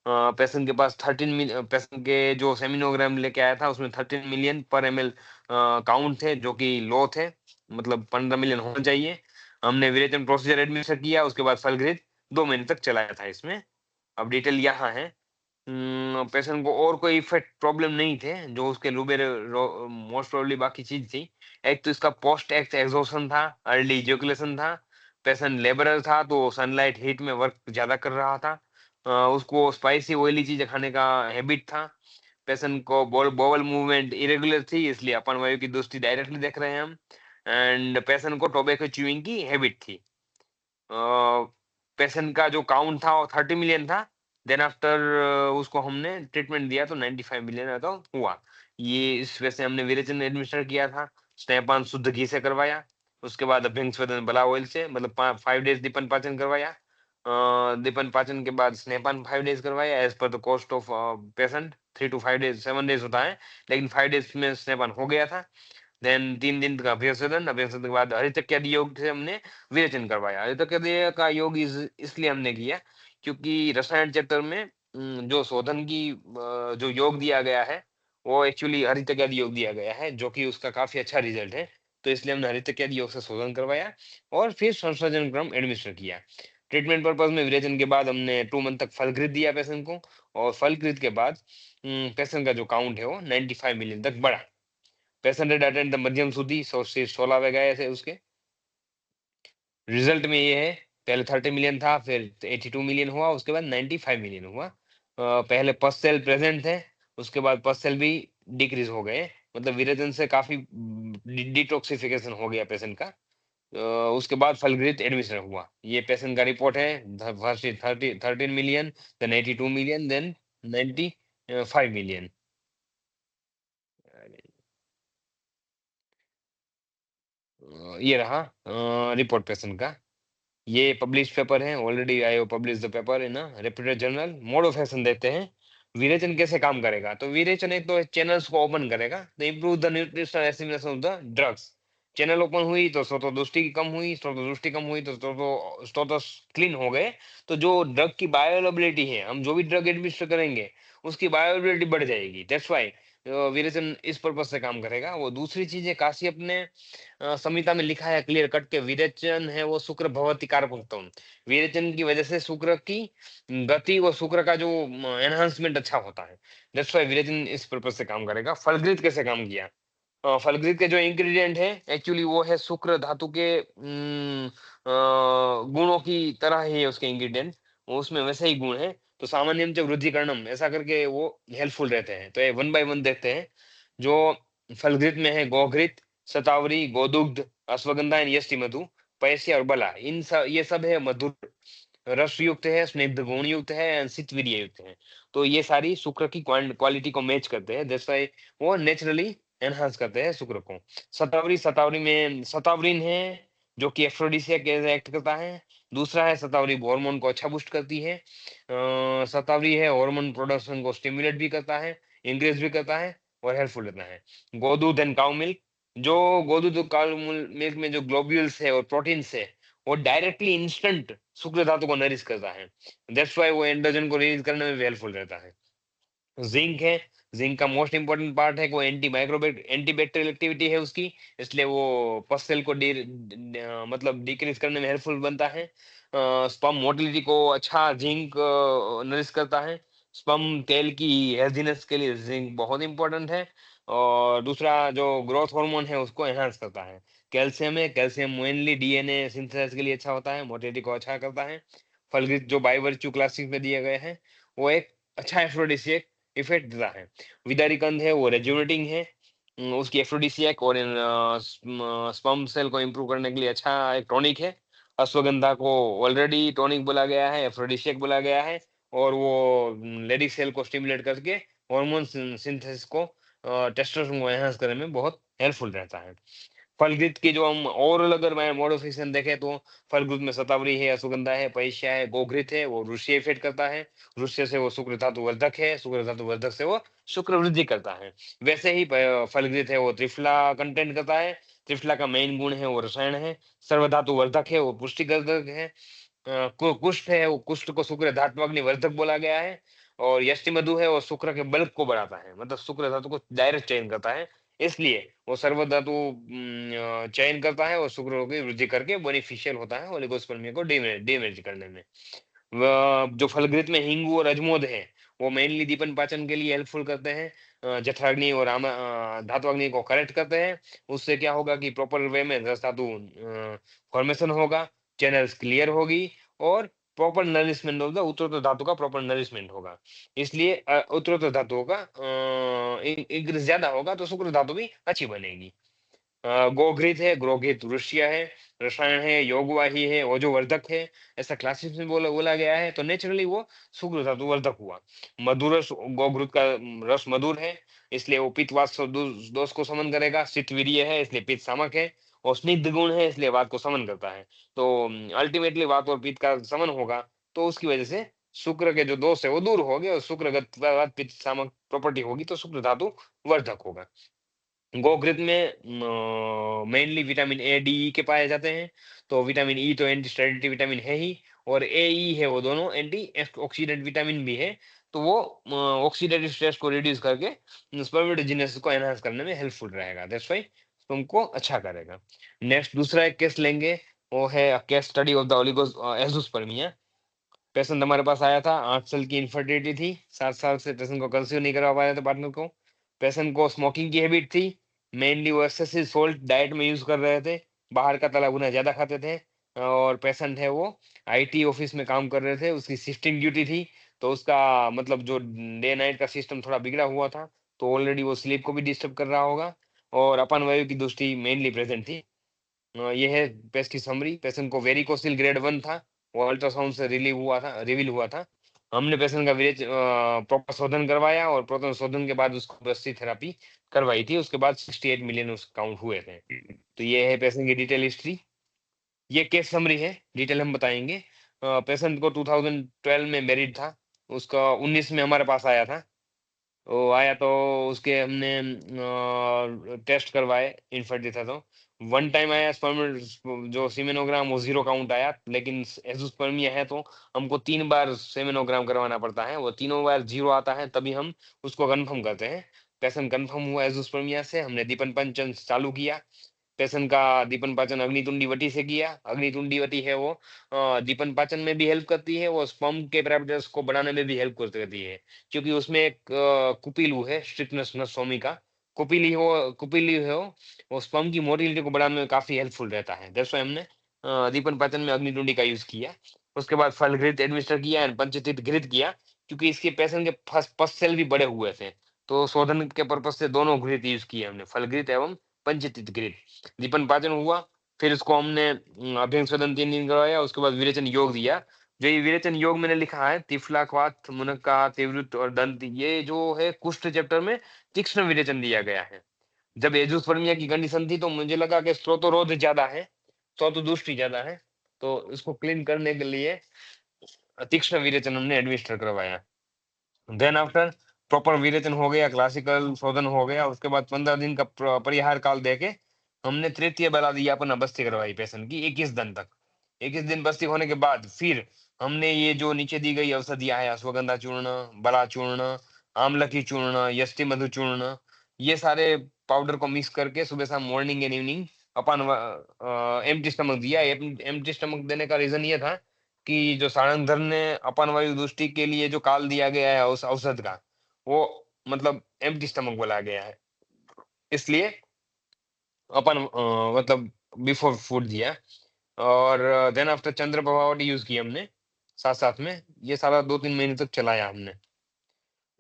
पेशेंट के पास 13 मिलियन, पेशेंट के जो सेमिनोग्राम लेके आया था उसमें 13 मिलियन पर ml काउंट थे जो कि लो थे, मतलब 15 मिलियन होना चाहिए। हमने विरेचन प्रोसीजर एडमिनिस्टर किया, उसके बाद फलग्रित 2 महीने तक चलाया था इसमें। अब डिटेल यहाँ है। पेशेंट को और कोई इफेक्ट प्रॉब्लम नहीं थे जो उसके लुबेर मोस्ट प्रोबेबली बाकी चीज थी। एक तो इसका पोस्ट एक्ट एग्जॉशन था, अर्ली इजैकुलेशन था, पेशेंट लेबरर था तो सनलाइट हीट में वर्क ज्यादा कर रहा था, उसको स्पाइसी ऑयली चीजें खाने का हैबिट था, पेशेंट को बोवल मूवमेंट इरेगुलर थी इसलिए अपन वायु की दोस्ती डायरेक्टली देख रहे हैं हम, एंड पेशेंट को टोबैको च्यूइंग की हैबिट थी। पेशेंट का जो काउंट था वो 30 मिलियन था। देन आफ्टर उसको हमने ट्रीटमेंट दिया तो 95 मिलियन तो हुआ। ये इस वजह से हमने विरेचन एडमिनिस्टर किया था, स्नेहपान शुद्ध घी से करवाया, उसके बाद अभ्यंग स्वेदन बला ऑयल से, मतलब 5 डेज दीपन पाचन करवाया, दीपन पाचन के बाद स्नेहपान 5 डेज करवाया as per the cost of patient. 3 to 5 days 7 days होता है, लेकिन 5 डेज में स्नेहपान हो गया था। देन 3 दिन का अभ्यंग के बाद हरितक्यादि योग से हमने विरेचन करवाया। हरितक्यादि का योग इसलिए हमने किया क्योंकि रसायन चैप्टर में जो शोधन की जो योग दिया गया है वो एक्चुअली हरितक्यादि योग दिया गया है जो कि उसका काफी अच्छा रिजल्ट है, तो इसलिए हमने हरितक्यादि योग से शोधन करवाया और फिर संशोधन क्रम एडमिनिस्टर किया। ट्रीटमेंट पर्पज में विरेचन के बाद हमने 2 मंथ तक फलकृत दिया पेशेंट को, और फलकृत के बाद पेशेंट का जो काउंट है वो 95 मिलियन तक बढ़ा। पेशेंट had attend the मध्यम सुधी 16 गए थे उसके। रिजल्ट में ये है, पहले 30 मिलियन था, फिर 82 मिलियन हुआ, उसके बाद 95 मिलियन हुआ। पहले पस सेल प्रेजेंट थे, उसके बाद पस सेल भी डिक्रीज हो गए, मतलब विरेचन से काफी डिटॉक्सिफिकेशन हो गया पेशेंट का। उसके बाद फलग्रित एडमिशन हुआ। ये पेशेंट का रिपोर्ट है, first 13 million, then 82 million, then 95 million. ये रहा रिपोर्ट पेशेंट का। ये पब्लिश पेपर है, already I have publish the paper in reputed journal. Mode of action देते हैं, विरेचन कैसे काम करेगा। तो विरेचन एक तो चैनल्स को ओपन करेगा, तो improve the nutritional assimilation of the drugs, channel open हुई तो स्रोतोदृष्टि कम हुई, स्रोतोदृष्टि कम हुई तो स्रोत क्लीन हो गए, तो जो ड्रग की बायोअवेलेबिलिटी है, हम जो भी ड्रग एडमिनिस्टर करेंगे उसकी बायोअवेलेबिलिटी बढ़ जाएगी। दैट्स व्हाई विरेचन इस पर्पज से काम करेगा। वो दूसरी चीज है, काश्यप ने संहिता में लिखा है क्लियर कट के विरेचन है वो शुक्र भवति कारकत्वम। विरेचन की वजह से शुक्र की गति और शुक्र का जो एनहांसमेंट अच्छा होता है। दैट्स व्हाई विरेचन इस पर्पज से काम करेगा। फलगृत कैसे काम किया? फलगृत के जो इंग्रेडिएंट है एक्चुअली वो है शुक्र धातु के गुणों की तरह ही है उसके इंग्रेडिएंट, उसमें वैसे ही गुण है। तो सामान्यम च वृद्धिकरणम ऐसा करके वो हेल्पफुल रहते हैं। तो ये 1 बाय 1 देखते हैं। जो फलगृत में है गोघृत, शतावरी, गोदुग्ध, अश्वगंधा एंड यष्टि मधु, पैस्या और बला, ये सब है मधुर रस युक्त है, स्निग्ध गुण युक्त है एंड शीतवीर्य युक्त है। तो ये सारी शुक्र की क्वालिटी को मैच करते हैं, दैट्स व्हाई वो नेचुरली एनहांस करते हैं शुक्र को। शतावरी में शतावरीन है जो कि एफ्रोडिसियक एक्ट करता है। दूसरा है शतावरी हार्मोन को अच्छा बूस्ट करती है। शतावरी है हार्मोन प्रोडक्शन को स्टिमुलेट भी करता है, इंक्रीज भी करता है और हेल्पफुल रहता है। गोदूध एंड काउ मिल्क, जो गोदूध और काउ मिल्क में जो ग्लोब्यूल्स है और प्रोटीन्स है वो डायरेक्टली इंस्टेंट शुक्र धातु को नरिश करता है। दैट्स व्हाई वो एंड्रोजन को रिलीज करने में भी हेल्पफुल रहता है। जिंक है, जिंक का मोस्ट इंपोर्टेंट पार्ट है, वो एंटीबैक्टीरियल एक्टिविटी है उसकी, इसलिए वो पस सेल को मतलब डिक्रीज करने में हेल्पफुल बनता है। स्पर्म मोटिलिटी को अच्छा जिंक नरिश करता है। स्पर्म तेल की हेल्थीनेस के लिए जिंक बहुत इंपॉर्टेंट है। और दूसरा जो ग्रोथ हार्मोन है उसको एनहांस करता है। कैल्शियम है, कैल्शियम मेनली डीएनए सिंथेसिस के लिए अच्छा होता है, मोटिलिटी को अच्छा करता है। फलगृत जो बाइवर्च्यू क्लासिक में दिए गए हैं वो एक अच्छा एफ्रोडिसियक इफेक्ट देता है। विदारी कंद है वो रेजुनेटिंग है, उसकी एफ्रोडिसियक और स्पर्म सेल को इंप्रूव करने के लिए अच्छा एक टॉनिक है। अश्वगंधा को ऑलरेडी टॉनिक बोला गया है, एफ्रोडिसियक बोला गया है, और वो लेडी सेल को स्टिमुलेट करके हार्मोन सिंथेसिस को टेस्टोस्टेरोन को एनहांस करने में बहुत हेल्पफुल रहता है। फलगृत की जो हम ओवरऑल अगर मैं मॉडिफिकेशन देखें तो फलगृत में शतावरी है, अश्वगंधा है, पैश्या है, गोघृत है, वो रुष्य इफेक्ट करता है। रुष्य से वो शुक्र धातु वर्धक है, शुक्र धातु वर्धक से वो शुक्र वृद्धि करता है। वैसे ही फलगृत है वो त्रिफला कंटेंट करता है। त्रिफला का मेन गुण है वो रसायन है। सर्वधातु वर्धक है वो पुष्टिवर्धक है। कुष्ठ है वो कुष्ठ को शुक्र धात्मग्नि वर्धक बोला गया है। और यष्टि मधु है वो शुक्र के बल्क को बढ़ाता है, मतलब शुक्र धातु को डायरेक्ट चयन करता है, इसलिए वो सर्व धातु चयन करता है और शुक्र की वृद्धि करके बेनिफिशियल होता है ओलिगोस्पर्मिया को डैमेज करने में। जो फलगृत में हिंगू और अजमोद है वो मेनली दीपन पाचन के लिए हेल्पफुल करते हैं। जठराग्नि और धातु अग्नि को करेक्ट करते हैं। उससे क्या होगा कि प्रॉपर वे में रस धातु फॉर्मेशन होगा, चैनल्स क्लियर होगी और प्रॉपर नरिशमेंट ऑफ द उत्तरोत्तर धातु का प्रॉपर नरिशमेंट होगा। इसलिए उत्तरोत्तर धातुओं का इंक्रीज ज्यादा होगा तो शुक्र धातु भी अच्छी बनेगी। गोघृत है, ग्रोघित रुष्य है, रसायन है, योगवाही है, ओजोवर्धक है, ऐसा क्लासिक्स में बोला गया है, तो नेचुरली वो शुक्र धातु वर्धक हुआ। मधुर रस, गोघृत का रस मधुर है, इसलिए वो पित्त वात दोष को समन करेगा। शीतवीर्य है इसलिए पित्त सामक है, और स्निग्ध गुण है इसलिए वात को समन करता है। तो अल्टीमेटली वात और पित्त का समन होगा, तो उसकी वजह से शुक्र के जो दोष है वो दूर हो गए और शुक्रगत पित्त सामक प्रॉपर्टी होगी तो शुक्र धातु वर्धक होगा। गोघृत में mainly vitamin A D E के पाए जाते हैं। तो विटामिन ई तो एंटी स्टेरिलिटी विटामिन है ही, और ए ई है वो दोनों एंटी ऑक्सीडेंट विटामिन भी है। तो वो ऑक्सीडेटिव स्ट्रेस को रिड्यूस करके स्पर्मेटोजेनेसिस को एनहांस करने में हेल्पफुल रहेगा, दैट्स व्हाई तुमको अच्छा करेगा। नेक्स्ट दूसरा एक केस लेंगे, वो है case study of the oligos azoospermia. Patient हमारे पास आया था, 8 साल की इनफर्टिलिटी थी, 7 साल से पेशेंट को कंसीव नहीं करवा पाया था पार्टनर को। पेशेंट को स्मोकिंग की हैबिट थी, मेनली वो एक्सेसिव सोल्ट डाइट में यूज कर रहे थे, बाहर का तला भुना ज्यादा खाते थे। और पेशेंट है वो आईटी ऑफिस में काम कर रहे थे, उसकी शिफ्टिंग ड्यूटी थी, तो उसका मतलब जो डे नाइट का सिस्टम थोड़ा बिगड़ा हुआ था, तो ऑलरेडी वो स्लीप को भी डिस्टर्ब कर रहा होगा। और अपान वायु की दोस्ती मेनली प्रेजेंट थी। ये है पेस्ट की समरी। पेशेंट को वेरिकोसिल ग्रेड 1 था, वो अल्ट्रासाउंड से रिवील हुआ था। हमने पेशेंट का विलेज प्रॉपर शोधन करवाया और प्रोटोन शोधन के बाद उसको ब्रस्टी थेरापी करवाई थी, उसके बाद 68 मिलियन उस काउंट हुए थे। तो ये है पेशेंट की डिटेल हिस्ट्री, ये केस समरी है, डिटेल हम बताएंगे। पेशेंट को 2012 में मैरिड था, उसका 19 में हमारे पास आया था। वो आया तो उसके हमने टेस्ट करवाए, इनफर्टिलिटी था तो वन टाइम आया स्पर्म जो सीमेनोग्राम वो 0 काउंट आया, लेकिन एजोस्पर्मिया है तो हमको 3 बार सीमेनोग्राम करवाना पड़ता है, वो तीनों बार 0 आता है तभी हम उसको कंफर्म करते हैं। पेशेंट कंफर्म हुआ एजोस्पर्मिया से, हमने दीपन पंचन चालू किया। पेशेंट का दीपन पाचन अग्नितुंडी वटी से किया। अग्नितुंडी वटी है वो दीपन पाचन में भी हेल्प करती है, वो स्पर्म के पैरामीटर्स को बढ़ाने में भी हेल्प करती है, क्योंकि उसमें एक कुपिलू है स्ट्रिक्टनेस नसोमी का, कुपिली है वो स्पर्म की मोटिलिटी को बढ़ाने में काफी हेल्पफुल रहता है। दैट्स व्हाई हमने दीपन पाचन में अग्नितुंडी का यूज किया। उसके बाद फल घृत एडमिनिस्टर किया एंड पंचतीर्थ घृत किया, क्योंकि इसके पेशेंट के पस सेल भी बड़े हुए थे, तो शोधन के पर्पज से दोनों घृत यूज किए हमने, फल घृत एवं पंचतीर्थ घृत। दीपन पाचन हुआ, फिर इसको हमने अभ्यंग सदन 3 दिन करवाया। उसके बाद विरेचन योग दिया। जो ये विरेचन योग मैंने लिखा है, तिफला, क्वाथ, मुनक्का, तीव्रत और दंत, ये जो है कुष्ठ चैप्टर में तीक्ष्ण विरेचन दिया गया है। जब एजोस्पर्मिया की कंडीशन थी तो मुझे लगा कि स्रोतोरोध ज्यादा है, स्रोतोदुष्टि ज्यादा है, तो इसको क्लीन करने के लिए तीक्ष्ण विरेचन हमने एडमिनिस्टर करवाया। देन आफ्टर प्रॉपर विरेचन हो गया, क्लासिकल शोधन हो गया, उसके बाद 15 दिन का परिहार काल देके हमने तृतीय बलादियापन बस्ती करवाई पेशेंट की 21 दिन तक। 21 दिन बस्ती होने के बाद फिर हमने ये जो नीचे दी गई औषधियां है, अश्वगंधा चूर्ण, बला चूर्ण, आमलकी चूर्ण, यष्टि मधु चूर्ण, ये सारे पाउडर को मिक्स करके सुबह शाम morning and evening upon empty stomach दिया। एम्प्टी स्टमक देने का रीजन ये था कि जो सारंगधर ने अपान वायु दृष्टि के लिए जो काल दिया गया है उस औषध का, वो मतलब एम्प्टी स्टमक बोला गया है, इसलिए अपन मतलब बिफोर फूड दिया। और देन आफ्टर चंद्र प्रभावटी यूज की हमने साथ साथ में, ये सारा 2-3 महीने तक चलाया हमने।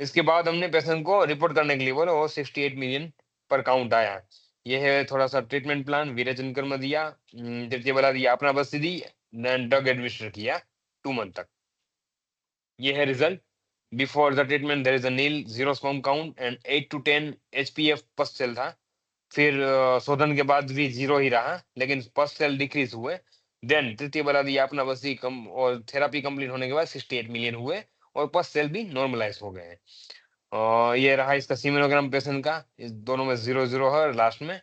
इसके बाद हमने पेशेंट को रिपोर्ट करने के लिए बोला, वो 68 मिलियन पर काउंट आया। ये है थोड़ा सा ट्रीटमेंट प्लान। विरेचन कर्म दिया, तृतीय बला दिया, अपना बस्ती दी, देन ड्रग एडमिनिस्टर किया 2 मंथ तक। ये है result. Before the treatment there is a nil 0 sperm count and 8 to 10 HPF pus cell था। फिर शोधन के बाद भी 0 ही रहा, लेकिन पस सेल डिक्रीज हुए। देन तृतीय बला दिया अपना बस्ती कम और थेरापी कंप्लीट होने के बाद 68 मिलियन हुए और पस सेल भी नॉर्मलाइज हो गए हैं। ये रहा इसका सीमेनोग्राम पेशेंट का, इस दोनों में 0-0 है, लास्ट में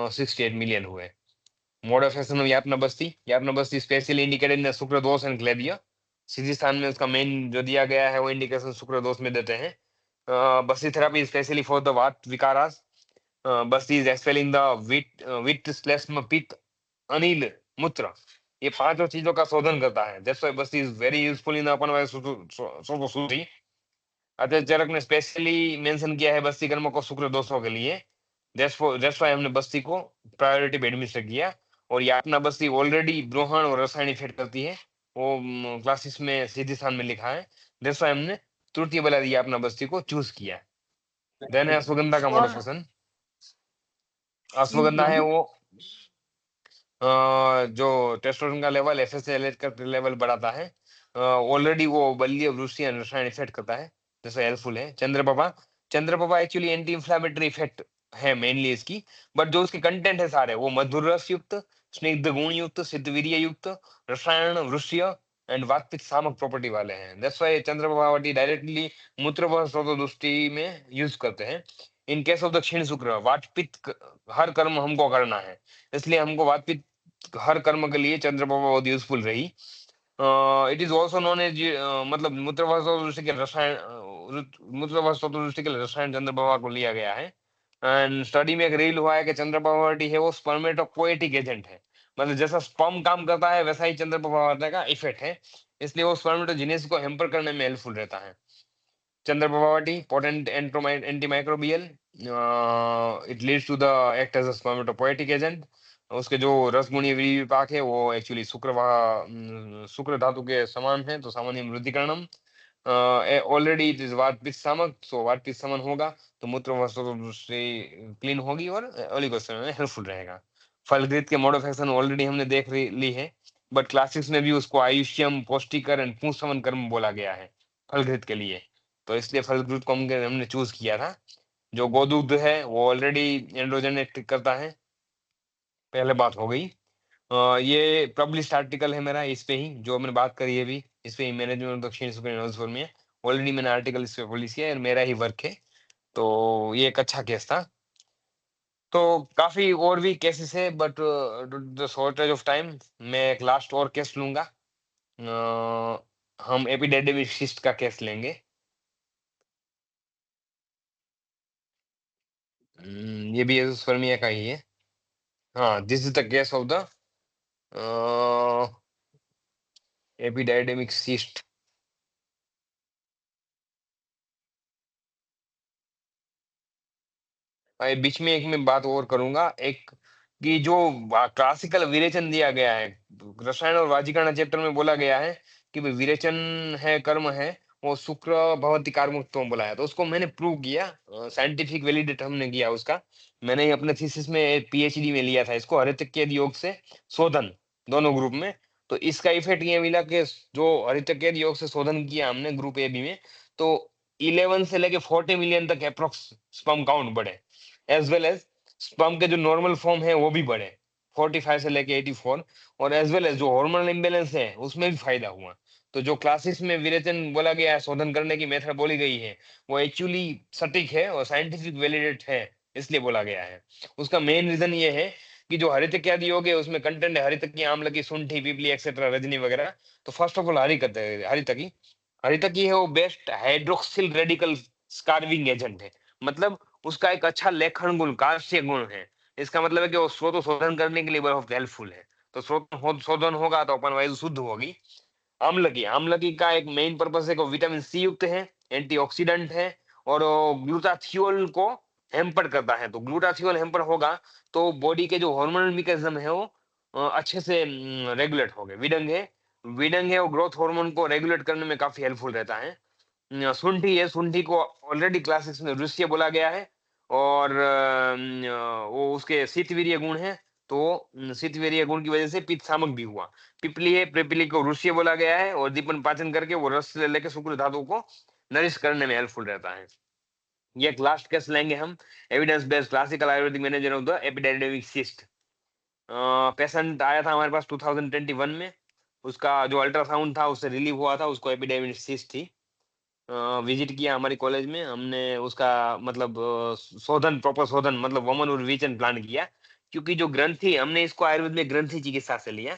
68 मिलियन हुए। Mode of action यापना Basti specially indicated in शुक्र दोष एंड क्लेबिया। सीधी स्थान में उसका मेन जो दिया गया है वो इंडिकेशन शुक्र दोष में देते हैं। बस्ती थेरापी स्पेशली फॉर द वात विकारास। बस्ती इज एक्सपेलिंग द विट श्लेष्म पित्त अनिल मूत्र, ये 5 चीजों का शोधन करता है। That's why Basti is very useful in अपन वाय सोतो। अतः चरक ने स्पेशली मेंशन किया है बस्ती कर्म को शुक्र दोषों के लिए। दैट्स व्हाई हमने बस्ती को प्रायोरिटी पे एडमिनिस्टर किया। और यातना बस्ती ऑलरेडी ब्रोहण और रसायन इफेक्ट करती है, वो क्लासेस में सीधी स्थान में लिखा है। दैट्स व्हाई हमने तृतीय बला यातना बस्ती को चूज किया। देन है अश्वगंधा का मोड ऑफ एक्शन। अश्वगंधा है वो जो टेस्टोस्टेरोन का लेवल, एफएसएल का लेवल बढ़ाता है। ऑलरेडी वो बलीय वृष्टि रसायन इफेक्ट करता है, जैसे हेल्पफुल है। Chandraprabha actually anti inflammatory effect है मेनली इसकी, बट जो उसके कंटेंट है सारे वो मधुर रस युक्त, स्निग्ध गुण युक्त, सिद्धवीर्य युक्त, रसायन वृष्टि एंड वातपित्त सामक प्रॉपर्टी वाले हैं। दैट्स व्हाई चंद्रप्रभावटी डायरेक्टली मूत्रवह स्रोत दृष्टि में यूज करते हैं। इन केस ऑफ द क्षीण शुक्र वातपित्त हर कर्म हमको करना है, इसलिए हमको वातपित्त हर कर्म के लिए चंद्रप्रभा बहुत यूजफुल रही। It is also known as मतलब मूत्रवाहित दृष्टि के रसायन मूत्रवाहित दृष्टि के रसायन चंद्रप्रभा को लिया गया है। एंड स्टडी में एक रील हुआ है कि चंद्रप्रभावटी है वो स्पर्मेटोपोएटिक एजेंट है, मतलब जैसा स्पर्म काम करता है वैसा ही चंद्रप्रभावटी का इफेक्ट है, इसलिए वो स्पर्मेटोजेनेसिस को हेम्पर करने में हेल्पफुल रहता है। चंद्रप्रभावटी potent antimicrobial, it leads to the act as a spermatopoietic agent. उसके जो रसगुणीय विपाक है वो एक्चुअली शुक्र धातु के समान है, तो सामान्य वृद्धिकरणम ऑलरेडी इट इज वातपित्त सामक, सो वातपित्त समन होगा तो मूत्र से क्लीन होगी और ओलिगोस्टर में हेल्पफुल रहेगा। फलगृत के मोड ऑफ एक्शन ऑलरेडी हमने देख ली है, बट क्लासिक्स में भी उसको आयुष्यम, पौष्टिकर एंड पुंसवन कर्म बोला गया है फलगृत के लिए, तो इसलिए फलगृत को हमने चूज किया था। जो गोदूग्ध है वो ऑलरेडी एंड्रोजन करता है, पहले बात हो गई। ये पब्लिश आर्टिकल है मेरा इस पे ही, जो मैंने बात करी है अभी इस पे ही, मैनेजमेंट दक्षिण सुपर में ऑलरेडी मैंने आर्टिकल इस पे पब्लिश किया है और मेरा ही वर्क है, तो ये एक अच्छा केस था। तो काफी और भी केसेस है, but the shortage of time मैं एक लास्ट और केस लूंगा। हम एपिडेमिक सिस्ट का केस लेंगे। ये भी एजोस्पर्मिया का ही है। हाँ, this is the case of the epididymic cyst. बीच में एक मैं बात और करूंगा, एक कि जो क्लासिकल विरेचन दिया गया है, रसायन और वाजीकरण चैप्टर में बोला गया है कि भाई विरेचन है कर्म है, वो शुक्र भवति कार्मुक्तम बोला है, तो उसको मैंने प्रूव किया, साइंटिफिक वैलिडेट हमने किया उसका। मैंने अपने थीसिस में पीएचडी में लिया था इसको, हरितकेद योग से शोधन दोनों ग्रुप में। तो इसका इफेक्ट ये मिला कि जो हरितकेद योग से शोधन किया हमने ग्रुप ए बी में, तो 11 से लेके 40 मिलियन तक अप्रोक्स स्पर्म काउंट बढ़े, एज वेल एज स्पर्म के जो नॉर्मल फॉर्म है वो भी बढ़े 45 से लेके 84, और एज वेल एज जो हार्मोनल इम्बेलेंस है उसमें भी फायदा हुआ। तो जो क्लासेस में विरेचन बोला गया है, शोधन करने की मेथड बोली गई है, वो एक्चुअली सटीक है और साइंटिफिक वैलिडेट है, इसलिए बोला गया है। उसका मेन रीजन ये है कि जो हरितक्यादि योग है उसमें कंटेंट है हरितकी, आम्लकी, शुंठी, पीपली एक्सेट्रा, रजनी वगैरह। तो फर्स्ट ऑफ ऑल हरितकी हरितकी है वो बेस्ट हाइड्रोक्सिल रेडिकल स्कारविंग एजेंट है। मतलब उसका एक अच्छा लेखन गुण, कार्य गुण है। इसका मतलब है कि वो स्रोत शोधन करने के लिए बहुत हेल्पफुल है। तो स्रोत शोधन होगा तो अपन वायु शुद्ध होगी। आम्लकी का एक मेन पर्पस है कि विटामिन सी युक्त है, एंटीऑक्सीडेंट है, और ग्लूटाथियोल को हेम्पर करता है। तो ग्लूटाथियोल हेम्पर होगा तो बॉडी के जो हार्मोनल मैकेनिज्म है वो अच्छे से रेगुलेट हो गए। विडंग है वो ग्रोथ हार्मोन को रेगुलेट करने में काफी हेल्पफुल रहता है। शुंठी है, शुंठी को ऑलरेडी क्लासिक्स में ऋष्य बोला गया है, और वो उसके शीतवीर्य गुण है। तो शीतवीर्य गुण की वजह से पित्त शामक भी हुआ। पिपली है, पिपली को ऋष्य बोला गया है, और दीपन पाचन करके वो रस से लेकर शुक्र धातु को नरिश करने में हेल्पफुल रहता है। ये एक लास्ट केस लेंगे हम, evidence based classical Ayurvedic manager of the epidemic cyst. Patient आया था हमारे पास 2021 में, उसका जो अल्ट्रासाउंड था उससे रिलीव हुआ था, उसको एपिडेमिक सिस्ट थी। विजिट किया हमारी कॉलेज में हमने, उसका मतलब शोधन, प्रॉपर शोधन मतलब वमन और विवेचन प्लान किया। क्योंकि जो ग्रंथि, हमने इसको आयुर्वेद में ग्रंथि चिकित्सा से लिया।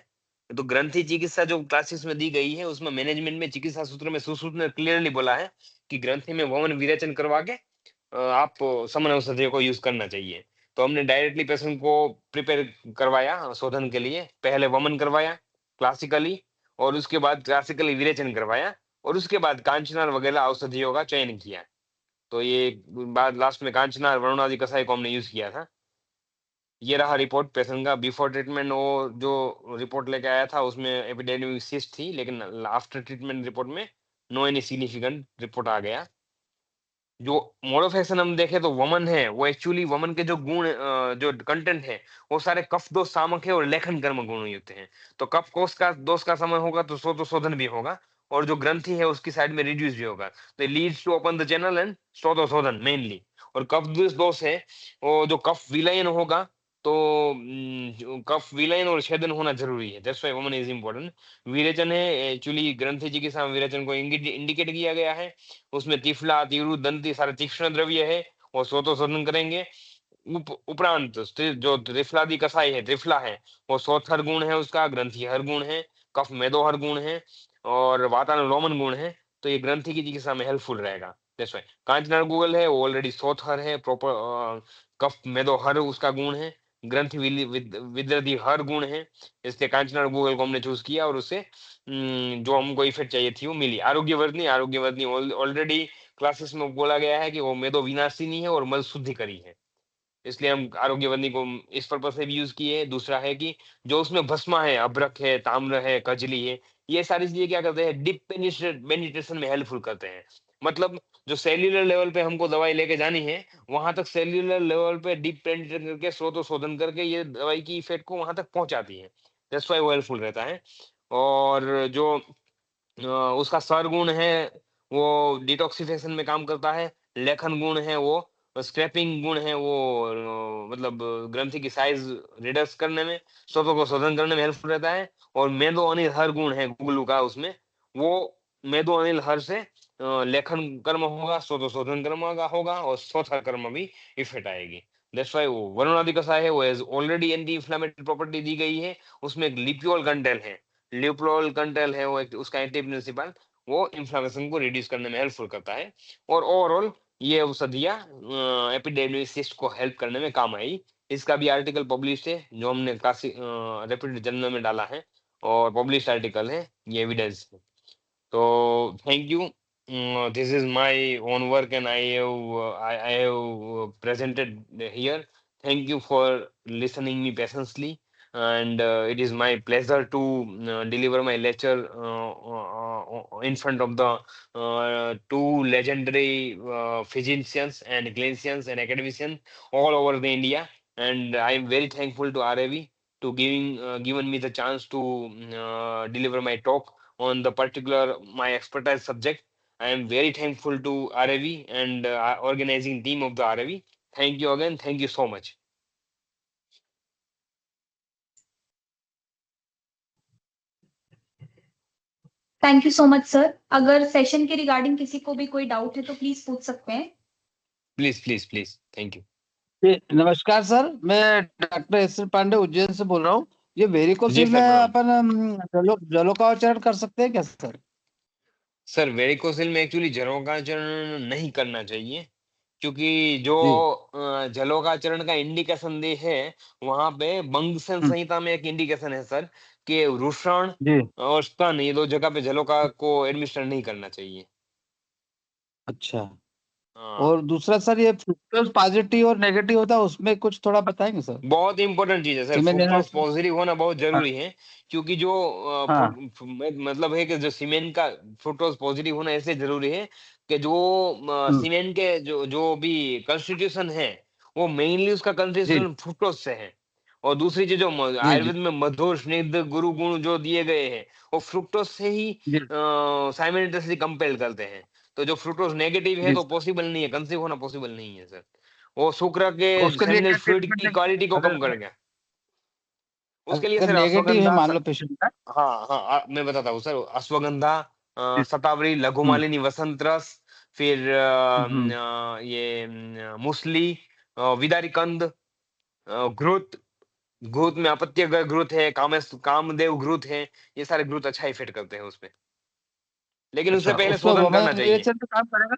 तो ग्रंथि चिकित्सा जो क्लासेस में दी गई है उसमें मैनेजमेंट में चिकित्सा सूत्र में सुश्रुत ने क्लियरली बोला है कि ग्रंथि में वमन विरेचन करवा के आप समन औषधियों को यूज करना चाहिए। तो हमने डायरेक्टली पेशेंट को प्रिपेयर करवाया शोधन के लिए, पहले वमन करवाया क्लासिकली, और उसके बाद क्लासिकली विरेचन करवाया, और उसके बाद कांचनार वगैरह औषधियों का चयन किया। तो ये बाद लास्ट में कांचनार वरुणादि कसाई को हमने यूज किया था। ये रहा रिपोर्ट पेशेंट का बिफोर ट्रीटमेंट। वो जो रिपोर्ट लेके आया था उसमें एपिडेमिक सिस्ट थी, लेकिन आफ्टर ट्रीटमेंट रिपोर्ट में नो एनी सिग्निफिकेंट रिपोर्ट आ गया। जो मोड ऑफ एक्शन हम देखें तो वमन है वो एक्चुअली, वमन के जो गुण जो कंटेंट है वो सारे कफ दोष सामक है और लेखन कर्म गुण युक्त हैं। तो कफ कोष का दोष का समय होगा तो शोधन भी होगा, और जो ग्रंथि है उसकी साइड में रिड्यूस भी होगा। तो leads to open the channel and शोधन मेनली। और कफ दोष है वो जो कफ विलयन होगा, तो जो कफ विलयन और छेदन होना जरूरी है, दैट्स व्हाई वमन इज इंपॉर्टेंट। विरेचन है एक्चुअली ग्रंथि चिकित्सा में विरेचन को इंडिकेट किया गया है। उसमें तिफला, तिरु, दंती सारे तीक्ष्ण द्रव्य है, वो शोधन करेंगे। उपरांत जो त्रिफलादी कसाई है, त्रिफला है, वो शोथर गुण है उसका, ग्रंथि हर गुण है, कफ मेदोहर गुण है, और वातानुलोमन गुण है। तो ये ग्रंथि की चिकित्सा में हेल्पफुल रहेगा। दैट्स व्हाई कांचनार गूगल है वो ऑलरेडी शोथर है, प्रॉपर कफ मेदोहर उसका गुण है, ग्रंथि विद्रधि हर गुण है। इसलिए कांचनार गूगल को हमने चूज किया, और उससे जो हमको इफेक्ट चाहिए थी वो मिली। आरोग्यवर्धनी ऑलरेडी क्लासेस में बोला गया है कि वो मेदो विनाशिनी है और मल शुद्धिकरी है, इसलिए हम आरोग्यवर्धनी को इस पर्पज से भी यूज किए। दूसरा है कि जो उसमें भस्मा है, अभ्रक है, ताम्र है, कजली है, ये सारी चीजें क्या करते हैं, डीप पेनिट्रेशन में हेल्पफुल करते हैं। मतलब जो सेल्यूलर लेवल पे हमको दवाई लेके जानी है, वहां तक सेल्यूलर लेवल पे डीप पेनिट्रेट करके स्रोत शोधन करके ये दवाई की इफेक्ट को वहां तक पहुंचाती है। दैट्स व्हाई वो हेल्पफुल रहता है। और जो अ, उसका सर गुण है वो डिटॉक्सिफिकेशन में काम करता है। लेखन गुण है वो, स्क्रैपिंग गुण है वो, मतलब ग्रंथि की साइज रिडक्स करने में, स्रोतों को शोधन करने में हेल्पफुल रहता है। और मेदो अनिल हर गुण है गुगलू का, उसमें वो मेदो अनिल हर से लेखन कर्म होगा, स्रोत शोधन कर्म होगा, और स्वतः कर्म भी इफेक्ट आएगी। दैट्स व्हाई वरुणादि कषाय है वो as already anti inflammatory property दी गई है, उसमें एक लिपियोल कंटेंट है, लिपियोल कंटेंट है वो एक उसका एंटी प्रिंसिपल, वो इन्फ्लेमेशन को रिड्यूस करने में हेल्पफुल करता है और ओवरऑल ये औषधियाँ एपिडेमिक सिस्ट को हेल्प करने में काम आई। इसका भी आर्टिकल पब्लिश है जो हमने काफी रेप्यूटेड जर्नल में डाला है और पब्लिश आर्टिकल है, ये एविडेंस है। तो thank you. This is my own work, and I have presented here. Thank you for listening me patiently, and it is my pleasure to deliver my lecture in front of the two legendary physicians and clinicians and academicians all over the India. And I am very thankful to RAV to given me the chance to deliver my talk on the particular my expertise subject. I am very thankful to RAV and organizing team of the RAV. Thank you again. Thank you so much. Thank you so much sir. अगर session के regarding किसी को भी कोई doubt है तो please पूछ सकते हैं। Please thank you. नमस्कार सर, मैं डॉक्टर एस पांडे उज्जैन से बोल रहा हूँ। ये वेरिकोसिल जी में सर, अपन जलोकाचरण कर सकते हैं क्या सर? सर वेरिकोसिल में एक्चुअली जलोकाचरण नहीं करना चाहिए, क्योंकि जो जी जलोकाचरण का इंडिकेशन दे है वहां पे बंगसन संहिता में एक इंडिकेशन है सर कि वृषण जी और स्तन ये दो जगह पे जलोका को एडमिनिस्टर नहीं करना चाहिए। अच्छा। हाँ, और दूसरा सर, ये फ्रुक्टोज पॉजिटिव और नेगेटिव होता है, उसमें कुछ थोड़ा बताएंगे सर? बहुत इंपॉर्टेंट चीज है sir, cement fructose analysis. Positive होना बहुत हाँ जरूरी है, क्योंकि जो हाँ मतलब है कि जो सीमेंट का फ्रुक्टोज पॉजिटिव होना ऐसे जरूरी है कि जो हम्म, सीमेंट के जो जो भी कॉन्स्टिट्यूशन है वो मेनली उसका जी कॉन्स्टिट्यूशन फ्रुक्टोज से है। और दूसरी चीज जो जी जी आयुर्वेद में मधुर स्निग्ध गुरु गुण जो दिए गए हैं वो फ्रुक्टोज से ही जी साइमल्टेनियसली कंपेल करते हैं। तो जो फ्रुक्टोज नेगेटिव है जी तो पॉसिबल नहीं है, कंसीव होना पॉसिबल नहीं है सर। वो शुक्र के उसके लिए सेमिनल क्या फ्लूइड ट्रीटमेंट की है? क्वालिटी को कम अगर कर गया। उसके लिए अगर सर नेगेटिव है अश्वगंधा मान लो पेशेंट का। हाँ हाँ मैं बताता हूँ सर, अश्वगंधा, जी, शतावरी, हम्म लघुमालिनी, वसंत रस, फिर हम्म ये मूसली, विदारी कंद, घृत, घृत में अपत्य घृत है, कामदेव घृत है, ये सारे घृत अच्छा इफेक्ट करते हैं उसपे, लेकिन उससे अच्छा, पहले उसमें शोधन वमन करना चाहिए। विरेचन पे काम करेगा?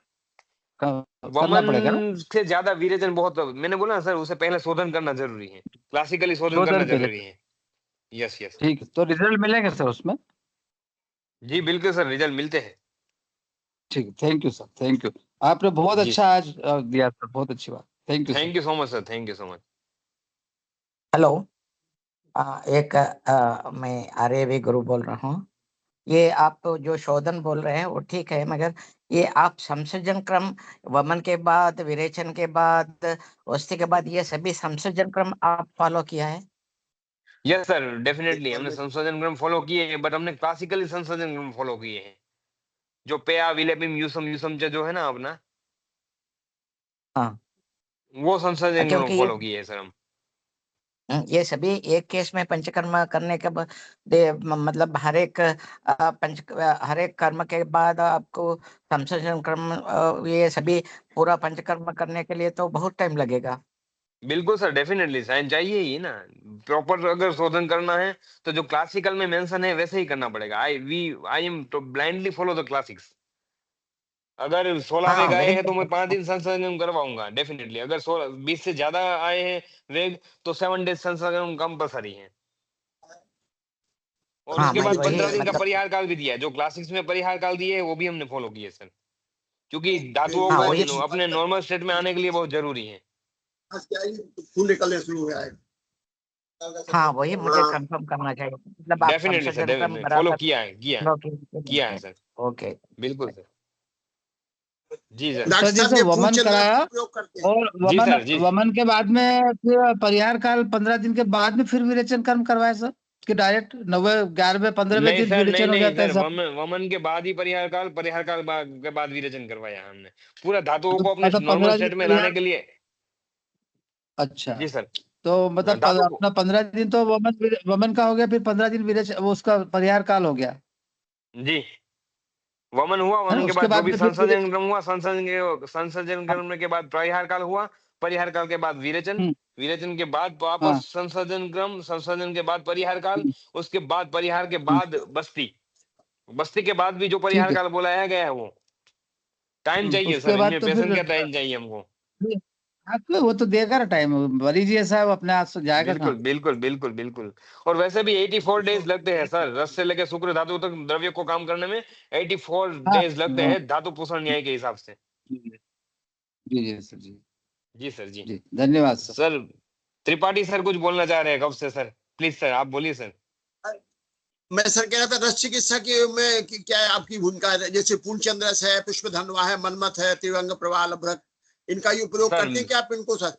करना वमन पड़ेगा ना? से ज्यादा विरेचन बहुत, मैंने बोला ना सर, उससे पहले शोधन करना जरूरी है, क्लासिकली शोधन करना शोधन पहले जरूरी कर। है। Yes yes. ठीक है, तो रिजल्ट मिलेंगे सर उसमें? जी बिल्कुल सर, रिजल्ट मिलते हैं। ठीक है, thank you sir, thank you. आपने बहुत जी अच्छा आज दिया सर, बहुत अच्छी बात। Thank you sir. Thank you so much sir, thank you so much. Hello. मैं आर्यवी गुरु बोल रहा हूँ। ये आप तो जो शोधन बोल रहे हैं वो ठीक है, मगर ये आप संसर्जन क्रम वमन के बाद, विरेचन के बाद, औषधि के बाद, ये सभी संसर्जन क्रम आप फॉलो किया है? यस सर, डेफिनेटली हमने संशोधन क्रम फॉलो किए हैं, बट हमने क्लासिकली संशोधन क्रम फॉलो किए हैं, जो पेया विलेपिम यूसम यूसम जो है ना अपना, हाँ, वो संशोधन क्रम क्योंकि फॉलो किए हैं सर हम। ये सभी एक केस में पंचकर्म करने के बाद मतलब हर एक कर्म के बाद आपको संसर्जन क्रम ये सभी पूरा पंचकर्म करने के लिए तो बहुत टाइम लगेगा। बिल्कुल सर, डेफिनेटली साइंस चाहिए ही ना, प्रॉपर अगर शोधन करना है तो जो क्लासिकल में मेंशन है वैसे ही करना पड़ेगा। I am to blindly follow the classics. अगर 16 हाँ, वेग आए वेरी हैं तो मैं गुड। 5 दिन संशोधन करवाऊंगा डेफिनेटली। अगर 16 20 से ज्यादा आए हैं वेग तो 7 डेज संशोधन कंपलसरी है। और हाँ, उसके मैं बाद वही 15 दिन का मतलब। परिहार काल भी दिया है, जो क्लासिक्स में परिहार काल दिए है वो भी हमने फॉलो किए सर, क्योंकि धातुओं हाँ, को वही। अपने नॉर्मल स्टेट में आने के लिए बहुत जरूरी है। फूल निकलने शुरू हो गया है। हाँ, वही मुझे कंफर्म करना चाहिए, मतलब आप डेफिनेटली सर, संसर्जन क्रम फॉलो बराबर किया है, follow किए। Sir, okay. बिल्कुल सर। जी सर। डॉक्टर सर साहब जैसे ये फूल वमन चंदन कराया का उपयोग करते हैं। और जी वमन सर, जी वमन के बाद में फिर परिहार काल 15 दिन के बाद में फिर विरेचन कर्म करवाए सर, कि डायरेक्ट 9वें 11वें 15वें नहीं दिन सर, नहीं विरेचन हो नहीं जाता है सर, सब? वमन के बाद ही परिहार काल के बाद विरेचन करवाया हमने, पूरा धातुओं को अपने मतलब नॉर्मल 15 दिन स्टेट में लाने परिहार। के लिए। अच्छा, जी सर। तो मतलब धातु को अपना 15 दिन तो वमन का हो गया, फिर 15 दिन विरेचन, वो उसका परिहार काल हो गया जी, वमन हुआ, है ना? वमन के उसके बाद जो बाद भी में फिर संसर्जन क्रम हुआ, संसर्जन क्रम के बाद परिहार काल हुआ, परिहार काल के बाद विरेचन, हम्म। विरेचन के बाद हाँ। वापस संशोधन क्रम, संशोधन के बाद परिहार काल, हम्म। उसके बाद परिहार के बाद बस्ती, बस्ती के बाद भी जो ठीक परिहार है। काल बुलाया गया है वो टाइम चाहिए उसके सर, बाद इनमें तो पेशेंस फिर का टाइम चाहिए हमको। आपको वो तो देगा ना टाइम, भरीजिए साहब, अपने हाथ से जाएगा बिल्कुल कहाँ। बिल्कुल बिल्कुल बिल्कुल। और वैसे भी 84 डेज लगते हैं सर, रस से लेकर शुक्र धातु तक द्रव्य को काम करने में 84 हाँ। डेज लगते हाँ। हैं धातु पोषण न्याय के हिसाब से। जी जी जी सर जी। जी सर जी। जी धन्यवाद सर। सर त्रिपाठी सर कुछ बोलना चाह रहे हैं कब से सर, प्लीज सर आप बोलिए सर। मैं सर कह रहा था रस चिकित्सा की में क्या है आपकी भूमिका है? जैसे पूर्णचंद्र रस है, पुष्पधनवा है, मन्मथ है, त्रिवंग प्रवाल अभ्रक, इनका ये उपयोग सर करते हैं क्या आप इनको सर?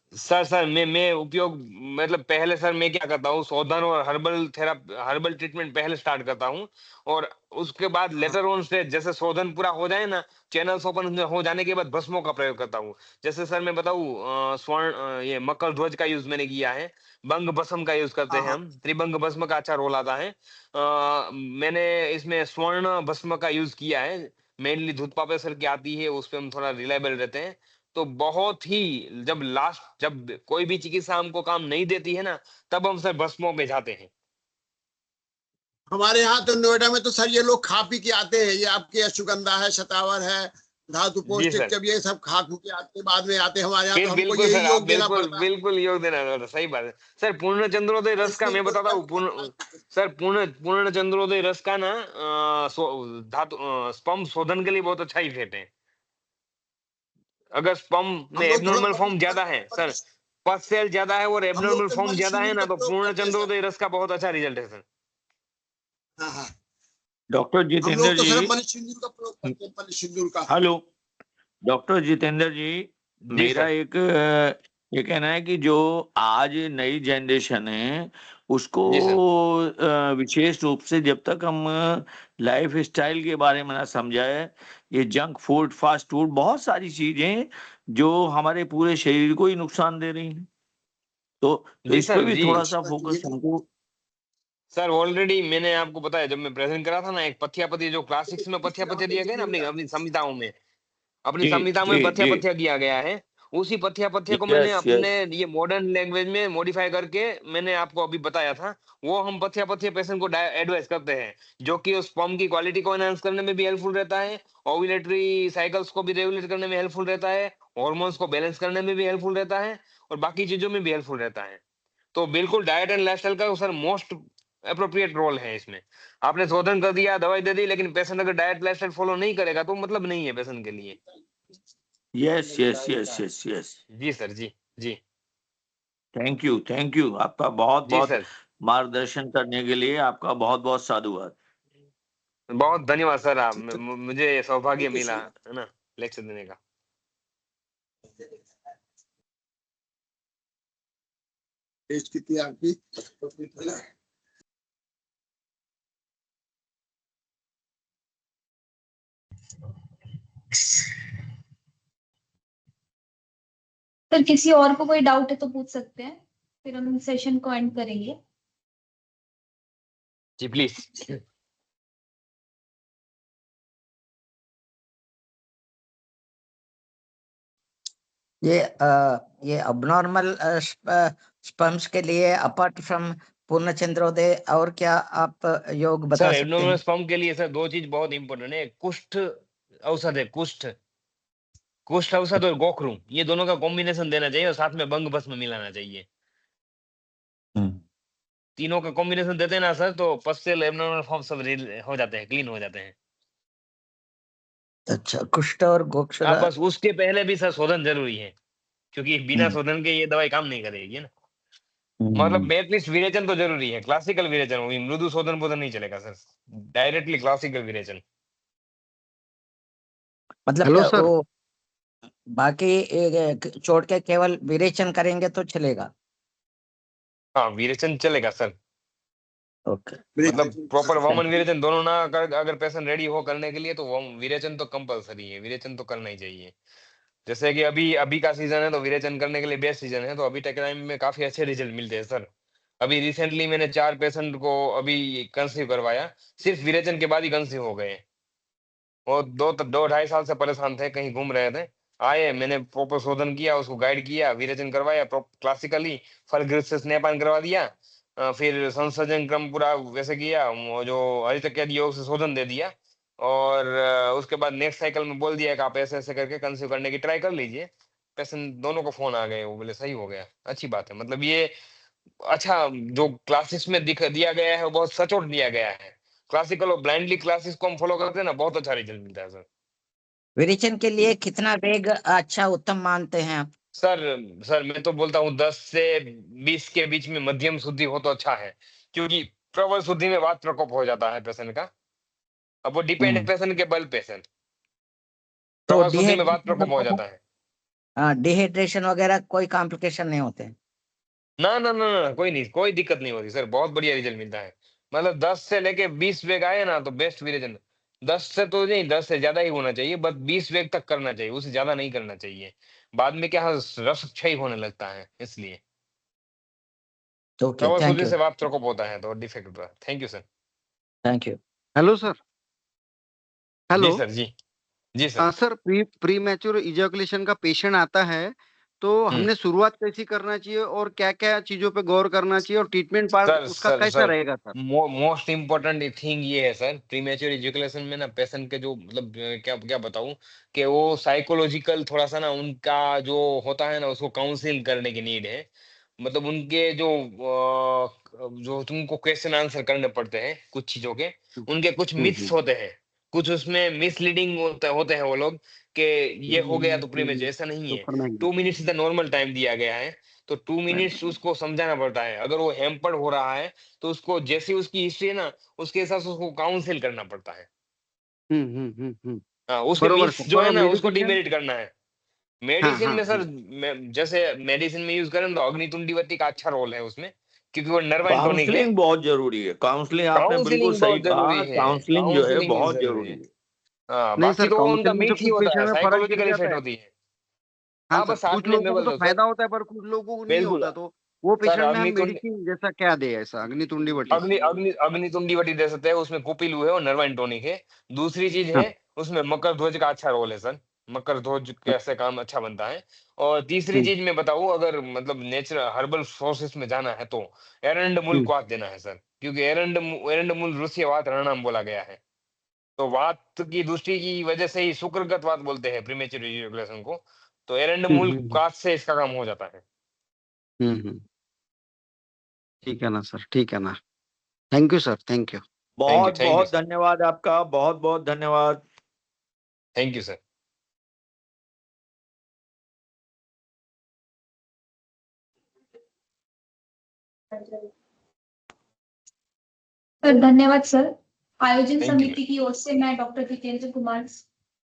सर मैं उपयोग मतलब पहले सर मैं क्या करता हूँ, शोधन और हर्बल थेरापी, हर्बल ट्रीटमेंट पहले स्टार्ट करता हूँ, और उसके बाद लेटर ऑन स्टेज जैसे शोधन पूरा हो जाए ना, चैनल्स ओपन हो जाने के बाद भस्मों का प्रयोग करता हूँ। जैसे सर मैं बताऊँ स्वर्ण ये मकर ध्वज का यूज मैंने किया है, बंग भस्म का यूज करते हैं हाँ हम, त्रिभंग भस्म का अच्छा रोल आता है। मैंने इसमें स्वर्ण भस्म का यूज किया है, मेनली धूतपापे सर की आती है, उस पे हम थोड़ा रिलायबल रहते हैं। तो बहुत ही जब लास्ट जब कोई भी चिकित्सा हमको काम नहीं देती है ना, तब हम सर भस्मों पे जाते हैं। हमारे यहाँ तो नोएडा में तो सर ये लोग खा पी के आते हैं, ये आपके अश्वगंधा है, शतावर है, धातु जी पौष्टिक, सर, जब ये सब खा खू के आते बाद में आते हैं हमारे यहाँ, फिर तो हमको बिल्कुल यही सर आप योग देना बिल्कुल पड़ता है। बिल्कुल योग देना होता, सही बात है सर। पूर्ण चंद्रोदय रस का इसलिए मैं कोई बताता हूँ, पूर्ण सर पूर्ण चंद्रोदय रस का ना धातु स्पर्म शोधन के लिए बहुत अच्छा इफेक्ट है। अगर स्पर्म में हम लोग थोड़ा एबनॉर्मल फॉर्म ज्यादा है सर, पस सेल ज्यादा है और हम लोग एबनॉर्मल तो फॉर्म ज्यादा है मलशिंगुर ना, का तो प्रयोग पूर्ण करते हैं सर। चंद्रोदय रस का बहुत अच्छा रिजल्ट है सर। हाँ हाँ, डॉक्टर हम जितेंद्र लोग तो जी, सर मलशिंगुर का प्रयोग करते हैं, मलशिंगुर का। हेलो डॉक्टर जितेंद्र जी, जी मेरा सर। एक ये कहना है कि जो आज नई जनरेशन है उसको जी सर। विशेष रूप से जब तक हम लाइफ स्टाइल के बारे में ना समझाए, ये जंक फूड, फास्ट फूड, बहुत सारी चीजें जो हमारे पूरे शरीर को ही नुकसान दे रही हैं, तो जी इस पे सर भी जी। थोड़ा सा फोकस हमको। सर ऑलरेडी मैंने आपको बताया, जब मैं प्रेजेंट करा था ना, एक पथ्य पथ्य जो क्लास 6 में पथ्य पथ्य दिया गया ना अपनी अपनी संहिताओं में, अपनी जी संविधा में जी पथ्य जी, पथ्य किया गया है। उसी पथ्य पथ्य को मैंने यस अपने यस, ये मॉडर्न लैंग्वेज में मॉडिफाई करके मैंने आपको अभी बताया था, वो हम पथ्य पथ्य पेशेंट को एडवाइस करते हैं, जो कि उस स्पर्म की क्वालिटी को एनहांस करने में भी हेल्पफुल रहता है, ओव्यूलेटरी साइकिल्स को भी रेगुलेट करने में हेल्पफुल रहता है, हॉर्मोन्स को बैलेंस करने में भी हेल्पफुल रहता है, और बाकी चीजों में भी हेल्पफुल रहता है। तो बिल्कुल डाइट एंड लाइफस्टाइल का सर मोस्ट अप्रोप्रिएट रोल है इसमें। आपने शोधन कर दिया, दवाई दे दी, लेकिन पेशेंट अगर डाइट लाइफस्टाइल फॉलो नहीं करेगा तो मतलब नहीं है पेशेंट के लिए। Yes yes yes yes yes. जी सर जी। जी थैंक यू, आपका बहुत जी बहुत सर, मार्गदर्शन करने के लिए आपका बहुत बहुत साधुवाद। बहुत धन्यवाद सर। आप मुझे सौभाग्य ओके मिला सर। है ना लेक्चर देने का। एज कितनी है आपकी? सर किसी और को कोई डाउट है तो पूछ सकते हैं, फिर हम सेशन को एंड करेंगे। जी प्लीज। ये अबनॉर्मल स्पर्म्स के लिए अपार्ट फ्रॉम पूर्ण चंद्रोदय और क्या आप योग बता सर सकते एब्डोमिनल हैं? स्पर्म के लिए सर दो चीज बहुत इंपॉर्टेंट है, कुष्ठ औषध है, कुष्ठ कुष्ठ औषध और गोखरू, ये दोनों का कॉम्बिनेशन देना चाहिए, और साथ में बंग भस्म मिलाना चाहिए। तीनों का कॉम्बिनेशन देते हैं ना सर, तो पस्सेल एब्नॉर्मल फॉर्म सब हो जाते हैं, क्लीन हो जाते हैं। अच्छा, कुष्ठ और आप गोक्षरा। बस उसके पहले भी सर शोधन जरूरी है, क्योंकि बिना शोधन के ये दवाई काम नहीं करेगी ना। मतलब एटलीस्ट विरेचन तो जरूरी है, क्लासिकल विरेचन होगी, मृदु शोधन बोधन नहीं चलेगा सर, डायरेक्टली क्लासिकल विरेचन। मतलब हेलो सर। वो बाकी छोड़ के केवल विरेचन करेंगे तो चलेगा? हाँ विरेचन चलेगा सर, ओके, मतलब प्रॉपर वमन थैंक विरेचन दोनों ना अगर पेशेंट रेडी हो करने के लिए, तो विरेचन तो कंपलसरी है, विरेचन तो करना ही चाहिए। जैसे कि अभी अभी का सीजन है, तो विरेचन करने के लिए बेस्ट सीजन है, तो अभी टेक टाइम में काफी अच्छे रिजल्ट मिलते हैं सर। अभी रिसेंटली मैंने 4 पेशेंट को अभी कंसीव करवाया, सिर्फ विरेचन के बाद ही कंसीव हो गए। वो 2 2 ढाई साल से परेशान थे, कहीं घूम रहे थे, आए, मैंने प्रॉपर शोधन किया, उसको गाइड किया, विरेचन करवाया क्लासिकली, फलगृह से स्नेहपान करवा दिया, फिर संसर्जन क्रम पूरा वैसे किया, वो जो हरितक्रिया योग से शोधन दे दिया, और उसके बाद नेक्स्ट साइकिल में बोल दिया कि आप ऐसे ऐसे करके कंसीव करने की ट्राई कर लीजिए। पेशेंट दोनों को फोन आ गए, वो बोले सही हो गया, अच्छी बात है। मतलब ये अच्छा, जो क्लासेस में दिया गया है वो बहुत सचोट दिया गया है। क्लासिकल और ब्लाइंडली क्लासेस को हम फॉलो करते हैं ना, बहुत अच्छा रिजल्ट मिलता है सर। विरेचन के लिए कितना वेग अच्छा उत्तम मानते हैं आप? सर सर मैं तो बोलता हूँ 10 से 20 के बीच में मध्यम शुद्धि हो तो अच्छा है, क्योंकि प्रबल शुद्धि में वात प्रकोप हो जाता है पेशेंट का। अब वो डिपेंड है पेशेंट के बल पे सर। तो प्रबल शुद्धि में वात प्रकोप हो जाता है। डिहाइड्रेशन वगैरह कोई कॉम्प्लिकेशन नहीं होते? ना ना ना ना, कोई नहीं, कोई दिक्कत नहीं होती सर, बहुत बढ़िया रिजल्ट मिलता है। मतलब 10 से लेके 20 वेग आए ना तो बेस्ट विरेचन। 10 से तो नहीं, 10 से ज्यादा ही होना चाहिए, बस 20 वेग तक करना चाहिए, उससे ज्यादा नहीं करना चाहिए। बाद में क्या रस क्षय होने लगता है, इसलिए ओके, प्रबल थैंक शुद्धि यू, से वात प्रकोप होता है तो डिफेक्ट होता है। Thank you sir. Thank you. Hello sir. Hello. जी सर, जी जी sir. Sir, premature ejaculation का पेशेंट आता है तो हम्म। हमने शुरुआत कैसी करना चाहिए और क्या क्या चीजों पे गौर करना चाहिए और ट्रीटमेंट पार्ट सर उसका सर कैसा सर रहेगा सर? मोस्ट इम्पोर्टेंट थिंग ये है सर, प्रीमेच्योर इजैकुलेशन में ना पेशेंट के जो मतलब क्या क्या बताऊं कि वो साइकोलॉजिकल थोड़ा सा ना उनका जो होता है ना, उसको काउंसिल करने की नीड है। मतलब उनके जो तुमको क्वेश्चन आंसर करने पड़ते हैं कुछ चीजों के, उनके कुछ मिथ्स होते हैं, कुछ उसमें मिसलीडिंग होते हैं वो लोग कि ये हो गया तो प्रीमेच्योर, ऐसा नहीं तो है। फरमाइए। 2 मिनट्स द नॉर्मल टाइम दिया गया है, तो 2 मिनट्स उसको समझाना पड़ता है। अगर वो हैम्पर्ड हो रहा है तो उसको जैसी उसकी हिस्ट्री है ना, उसके हिसाब से उसको काउंसिल करना पड़ता है। हम्म। हाँ, उसके बरोबर मिथ्स सर। जो है बरोबर, ना उसको मेडिकेशन। डिमेरिट करना है। हाँ मेडिसिन हाँ में सर हाँ। जैसे मेडिसिन में यूज करें तो अग्नितुंडीवती का अच्छा रोल है उसमें, क्योंकि वो नर्व एंड टॉनिक है। काउंसलिंग बहुत जरूरी है, काउंसलिंग आपने बिल्कुल काउंसलिंग सही बहुत कहा, जरूरी है, काउंसलिंग जो है काउंसलिंग इज बहुत जरूरी जरूरी है। है। हाँ, नहीं बाकी सर, तो वो उनका काउंसलिंग से मीट ही कुछ होता है, पेशेंट में फर्क गिर साइकोलॉजिकल जाता इफेक्ट है। होती है। हाँ हाँ सर, बस साथ कुछ में मैं लोगों को बोल तो दो सर। फायदा होता है पर कुछ लोगों को नहीं बिल्कुल होता, तो वो सर, पेशेंट में हम मेडिसिन जैसा क्या दे, ऐसा अग्नितुंडी वटी? अग्नितुंडी वटी दे सकते हैं, उसमें कुपिलू है और नर्व एंड टॉनिक है। दूसरी चीज हाँ। है, उसमें मकर ध्वज का अच्छा रोल है सर, मकर ध्वज कैसे काम अच्छा बनता है। और तीसरी हम्म चीज मैं बताऊं, अगर मतलब नेचुरल हर्बल सोर्सेस में जाना है तो एरंडमुल हम्म क्वाथ देना है सर, क्योंकि एरंडमुल रूसी वात रणाम बोला गया है। तो वात की दृष्टि की वजह से ही शुक्रगत वात बोलते हैं प्रीमेच्योर इजैकुलेशन को। तो एरंडमुल हम्म। क्वाथ से इसका काम हो जाता है। हम्म। ठीक है ना सर, ठीक है ना। Thank you sir, thank you. Thank you, बहुत थैंक यू बहुत सर, धन्यवाद आपका, बहुत बहुत धन्यवाद। Thank you sir. सर धन्यवाद सर। आयोजन थैंक यू समिति की ओर से मैं डॉक्टर जितेंद्र कुमार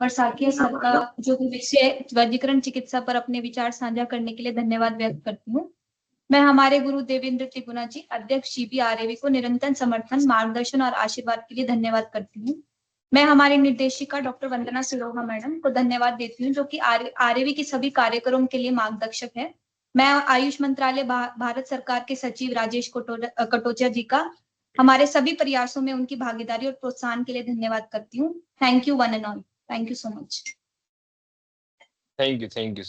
बरसाकिया सर का जो कि विषय वर्गीकरण चिकित्सा पर अपने विचार साझा करने के लिए धन्यवाद व्यक्त करती हूँ। मैं हमारे गुरु देवेंद्र त्रिगुणा जी, अध्यक्ष जीबी आरएवी को निरंतर समर्थन, मार्गदर्शन और आशीर्वाद के लिए धन्यवाद करती हूँ। मैं हमारी निर्देशिका डॉक्टर वंदना सिरोहा मैडम को धन्यवाद देती हूँ, जो कि आरएवी के सभी कार्यक्रमों के लिए मार्गदर्शक है। मैं आयुष मंत्रालय भारत सरकार के सचिव राजेश कटोचा जी का हमारे सभी प्रयासों में उनकी भागीदारी और प्रोत्साहन के लिए धन्यवाद करती हूँ। Thank you one and all, thank you so much. Thank you, thank you.